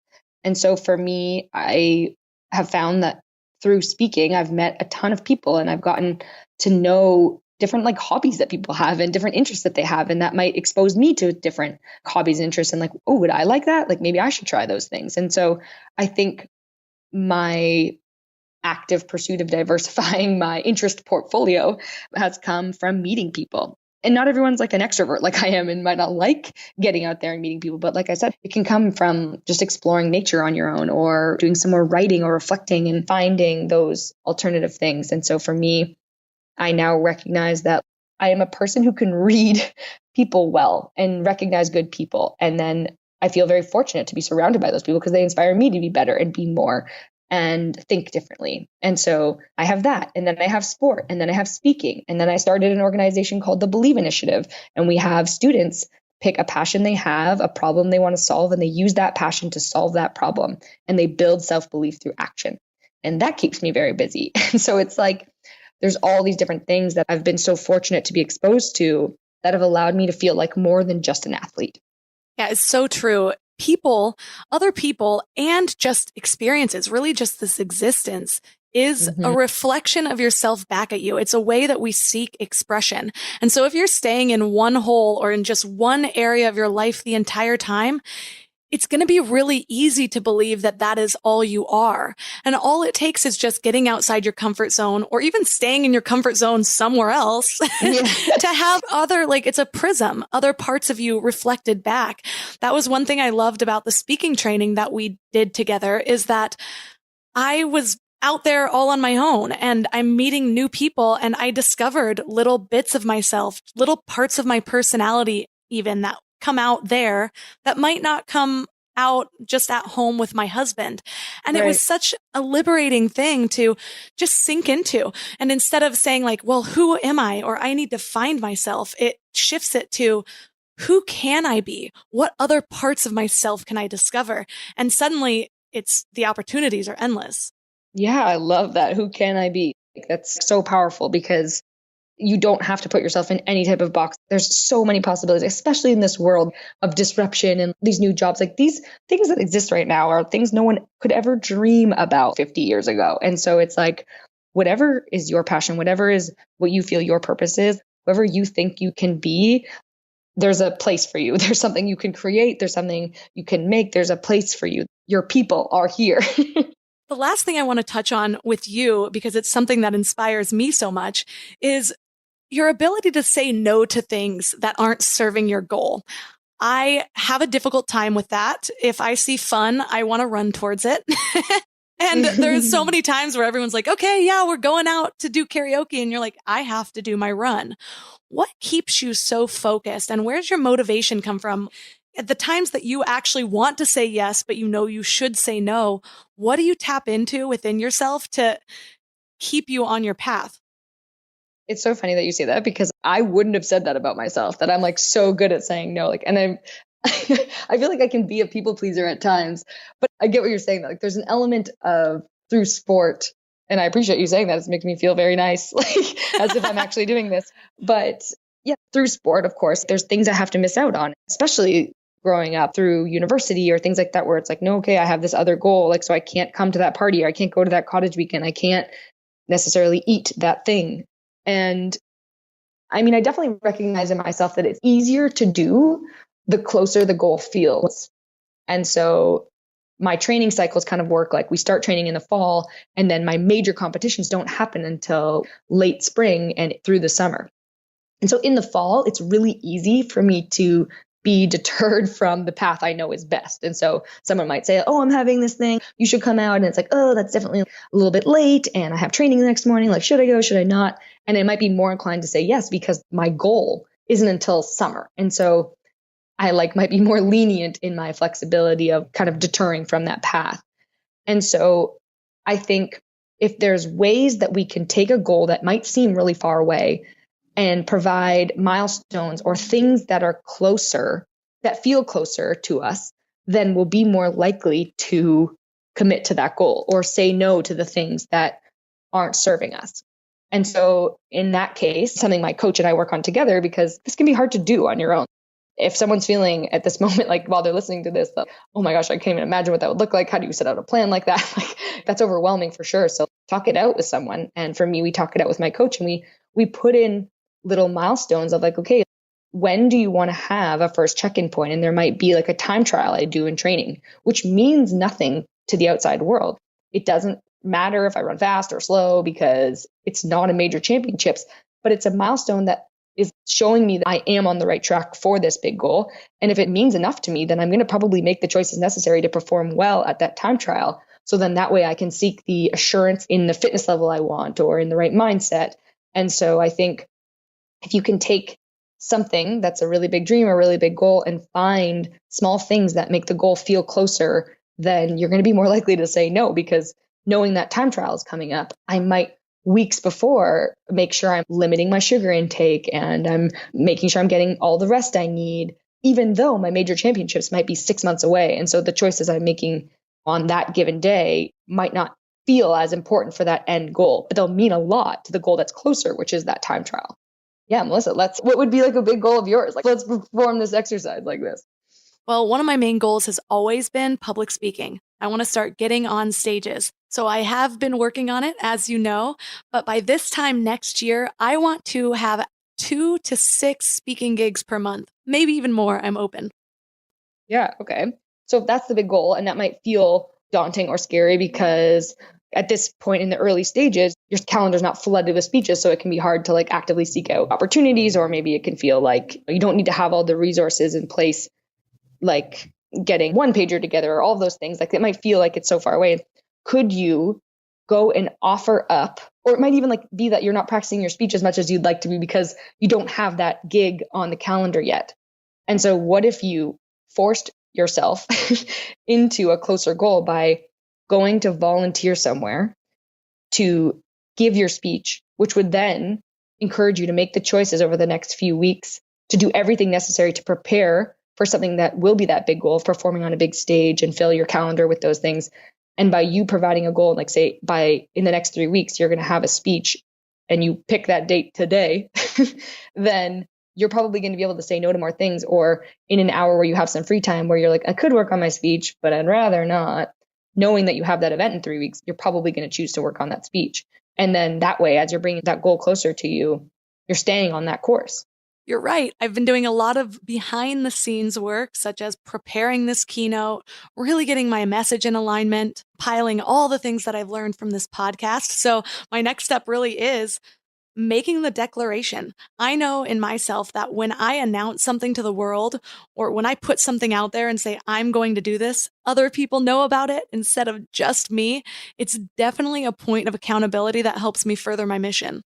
And so for me, I have found that through speaking, I've met a ton of people and I've gotten to know different like hobbies that people have and different interests that they have. And that might expose me to different hobbies and interests and like, oh, would I like that? Like maybe I should try those things. And so I think my active pursuit of diversifying my interest portfolio has come from meeting people. And not everyone's like an extrovert like I am and might not like getting out there and meeting people. But like I said, it can come from just exploring nature on your own or doing some more writing or reflecting and finding those alternative things. And so for me, I now recognize that I am a person who can read people well and recognize good people. And then I feel very fortunate to be surrounded by those people because they inspire me to be better and be more and think differently. And so I have that. And then I have sport. And then I have speaking. And then I started an organization called the Believe Initiative. And we have students pick a passion they have, a problem they want to solve, and they use that passion to solve that problem. And they build self-belief through action. And that keeps me very busy. And so it's like, there's all these different things that I've been so fortunate to be exposed to that have allowed me to feel like more than just an athlete. Yeah, it's so true. People, other people, and just experiences, really just this existence is a reflection of yourself back at you. It's a way that we seek expression. And so if you're staying in one hole or in just one area of your life the entire time, it's going to be really easy to believe that that is all you are. And all it takes is just getting outside your comfort zone or even staying in your comfort zone somewhere else to have other, like it's a prism, other parts of you reflected back. That was one thing I loved about the speaking training that we did together is that I was out there all on my own and I'm meeting new people and I discovered little bits of myself, little parts of my personality even that come out there that might not come out just at home with my husband. And it was such a liberating thing to just sink into. And instead of saying like, well, who am I? Or I need to find myself, it shifts it to who can I be? What other parts of myself can I discover? And suddenly the opportunities are endless. Yeah, I love that. Who can I be? That's so powerful because You don't have to put yourself in any type of box. There's so many possibilities, especially in this world of disruption and these new jobs. Like these things that exist right now are things no one could ever dream about 50 years ago. And so it's like, whatever is your passion, whatever is what you feel your purpose is, whoever you think you can be, there's a place for you. There's something you can create. There's something you can make. There's a place for you. Your people are here. The last thing I want to touch on with you, because it's something that inspires me so much, is your ability to say no to things that aren't serving your goal. I have a difficult time with that. If I see fun, I want to run towards it. And there's so many times where everyone's like, okay, yeah, we're going out to do karaoke. And you're like, I have to do my run. What keeps you so focused? And where's your motivation come from? At the times that you actually want to say yes, but you know you should say no, what do you tap into within yourself to keep you on your path? It's so funny that you say that because I wouldn't have said that about myself, that I'm like so good at saying no. Like, and I'm, I feel like I can be a people pleaser at times, but I get what you're saying. Like there's an element of through sport, and I appreciate you saying that. It's making me feel very nice, like as if I'm actually doing this. But yeah, through sport, of course, there's things I have to miss out on, especially growing up through university or things like that, where it's like, no, okay, I have this other goal. Like, so I can't come to that party, or I can't go to that cottage weekend. I can't necessarily eat that thing. And I mean, I definitely recognize in myself that it's easier to do the closer the goal feels. And so my training cycles kind of work like we start training in the fall, and then my major competitions don't happen until late spring and through the summer. And so in the fall, it's really easy for me to be deterred from the path I know is best. And so someone might say, oh, I'm having this thing, you should come out. And it's like, oh, that's definitely a little bit late. And I have training the next morning. Like, should I go? Should I not? And I might be more inclined to say yes, because my goal isn't until summer. And so I might be more lenient in my flexibility of kind of deterring from that path. And so I think if there's ways that we can take a goal that might seem really far away and provide milestones or things that are closer, that feel closer to us, then we'll be more likely to commit to that goal or say no to the things that aren't serving us. And so in that case, something my coach and I work on together, because this can be hard to do on your own. If someone's feeling at this moment, like while they're listening to this, oh my gosh, I can't even imagine what that would look like. How do you set out a plan like that? Like, that's overwhelming for sure. So talk it out with someone. And for me, we talk it out with my coach, and we put in little milestones of like, okay, when do you want to have a first check-in point? And there might be like a time trial I do in training, which means nothing to the outside world. It doesn't matter if I run fast or slow because it's not a major championships, but it's a milestone that is showing me that I am on the right track for this big goal. And if it means enough to me, then I'm going to probably make the choices necessary to perform well at that time trial. So then that way I can seek the assurance in the fitness level I want or in the right mindset. And so I think if you can take something that's a really big dream or really big goal and find small things that make the goal feel closer, then you're going to be more likely to say no, because knowing that time trial is coming up, I might weeks before make sure I'm limiting my sugar intake and I'm making sure I'm getting all the rest I need, even though my major championships might be 6 months away. And so the choices I'm making on that given day might not feel as important for that end goal, but they'll mean a lot to the goal that's closer, which is that time trial. Yeah, Melissa, what would be like a big goal of yours? Like, let's perform this exercise like this. Well, one of my main goals has always been public speaking. I want to start getting on stages. So I have been working on it, as you know, but by this time next year, I want to have 2 to 6 speaking gigs per month, maybe even more. I'm open. Yeah. Okay. So if that's the big goal, and that might feel daunting or scary because at this point in the early stages, your calendar's not flooded with speeches. So it can be hard to like actively seek out opportunities, or maybe it can feel like you don't need to have all the resources in place, like getting one pager together or all of those things. Like it might feel like it's so far away. Could you go and offer up, or it might even like be that you're not practicing your speech as much as you'd like to be because you don't have that gig on the calendar yet. And so what if you forced yourself into a closer goal by going to volunteer somewhere to give your speech, which would then encourage you to make the choices over the next few weeks to do everything necessary to prepare for something that will be that big goal of performing on a big stage and fill your calendar with those things. And by you providing a goal, like say in the next 3 weeks, you're going to have a speech and you pick that date today, then you're probably going to be able to say no to more things. Or in an hour where you have some free time where you're like, I could work on my speech, but I'd rather not. Knowing that you have that event in 3 weeks, you're probably going to choose to work on that speech. And then that way, as you're bringing that goal closer to you, you're staying on that course. You're right. I've been doing a lot of behind the scenes work, such as preparing this keynote, really getting my message in alignment, piling all the things that I've learned from this podcast. So my next step really is making the declaration. I know in myself that when I announce something to the world, or when I put something out there and say, I'm going to do this, other people know about it instead of just me. It's definitely a point of accountability that helps me further my mission.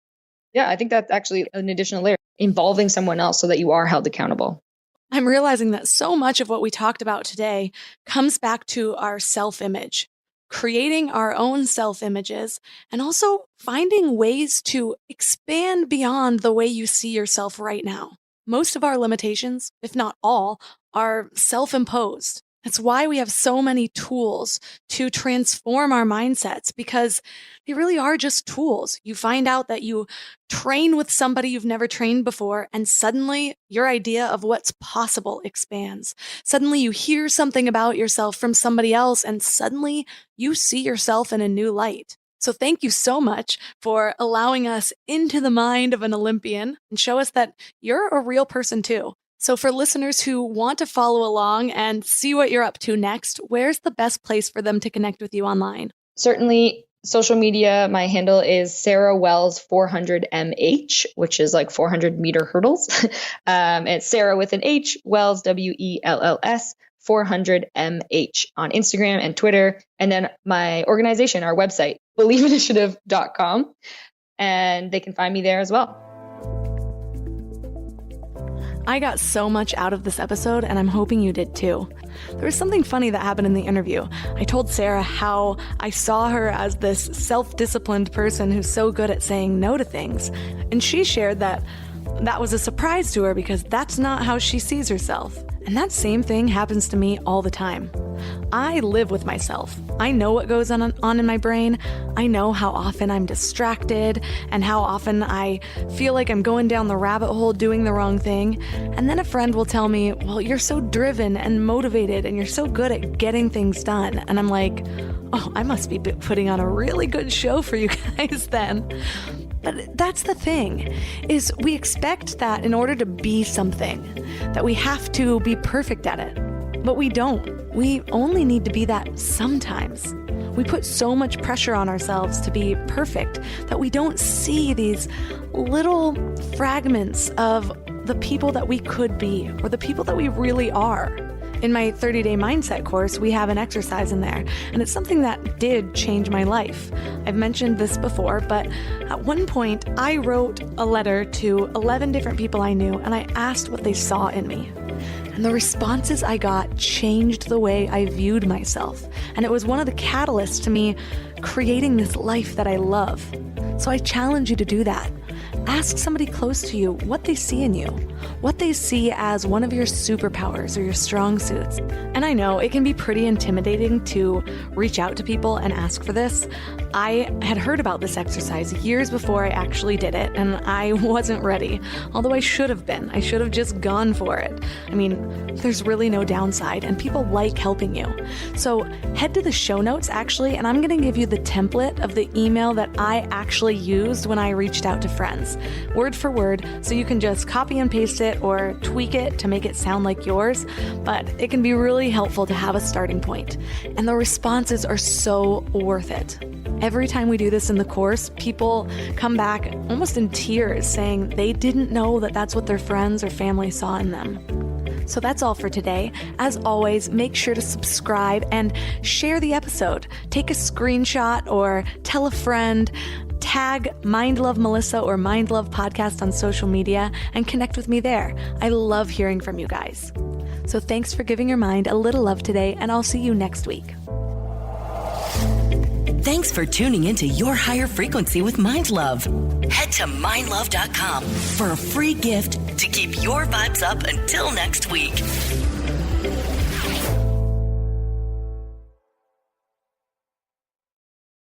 Yeah, I think that's actually an additional layer, involving someone else so that you are held accountable. I'm realizing that so much of what we talked about today comes back to our self-image. Creating our own self-images, and also finding ways to expand beyond the way you see yourself right now. Most of our limitations, if not all, are self-imposed. That's why we have so many tools to transform our mindsets, because they really are just tools. You find out that you train with somebody you've never trained before, and suddenly your idea of what's possible expands. Suddenly you hear something about yourself from somebody else, and suddenly you see yourself in a new light. So thank you so much for allowing us into the mind of an Olympian and show us that you're a real person too. So for listeners who want to follow along and see what you're up to next, where's the best place for them to connect with you online? Certainly social media. My handle is Sarah Wells 400mh, which is like 400 meter hurdles. It's Sarah with an H, Wells, Wells, 400mh on Instagram and Twitter. And then my organization, our website, believeinitiative.com. And they can find me there as well. I got so much out of this episode, and I'm hoping you did too. There was something funny that happened in the interview. I told Sarah how I saw her as this self-disciplined person who's so good at saying no to things. And she shared that was a surprise to her because that's not how she sees herself. And that same thing happens to me all the time. I live with myself. I know what goes on in my brain. I know how often I'm distracted and how often I feel like I'm going down the rabbit hole doing the wrong thing. And then a friend will tell me, well, you're so driven and motivated and you're so good at getting things done. And I'm like, oh, I must be putting on a really good show for you guys then. But that's the thing, is we expect that in order to be something, that we have to be perfect at it. But we don't. We only need to be that sometimes. We put so much pressure on ourselves to be perfect that we don't see these little fragments of the people that we could be or the people that we really are. In my 30-day mindset course, we have an exercise in there, and it's something that did change my life. I've mentioned this before, but at one point, I wrote a letter to 11 different people I knew, and I asked what they saw in me. And the responses I got changed the way I viewed myself, and it was one of the catalysts to me creating this life that I love. So I challenge you to do that. Ask somebody close to you what they see in you, what they see as one of your superpowers or your strong suits. And I know it can be pretty intimidating to reach out to people and ask for this. I had heard about this exercise years before I actually did it, and I wasn't ready, although I should have been. I should have just gone for it. I mean, there's really no downside, and people like helping you. So head to the show notes, actually, and I'm going to give you the template of the email that I actually used when I reached out to friends, word for word, so you can just copy and paste it or tweak it to make it sound like yours, but it can be really helpful to have a starting point. And the responses are so worth it. Every time we do this in the course, people come back almost in tears saying they didn't know that that's what their friends or family saw in them. So that's all for today. As always, make sure to subscribe and share the episode. Take a screenshot or tell a friend. Tag Mind Love Melissa or Mind Love Podcast on social media and connect with me there. I love hearing from you guys. So thanks for giving your mind a little love today, and I'll see you next week. Thanks for tuning into Your Higher Frequency with Mind Love. Head to mindlove.com for a free gift to keep your vibes up until next week.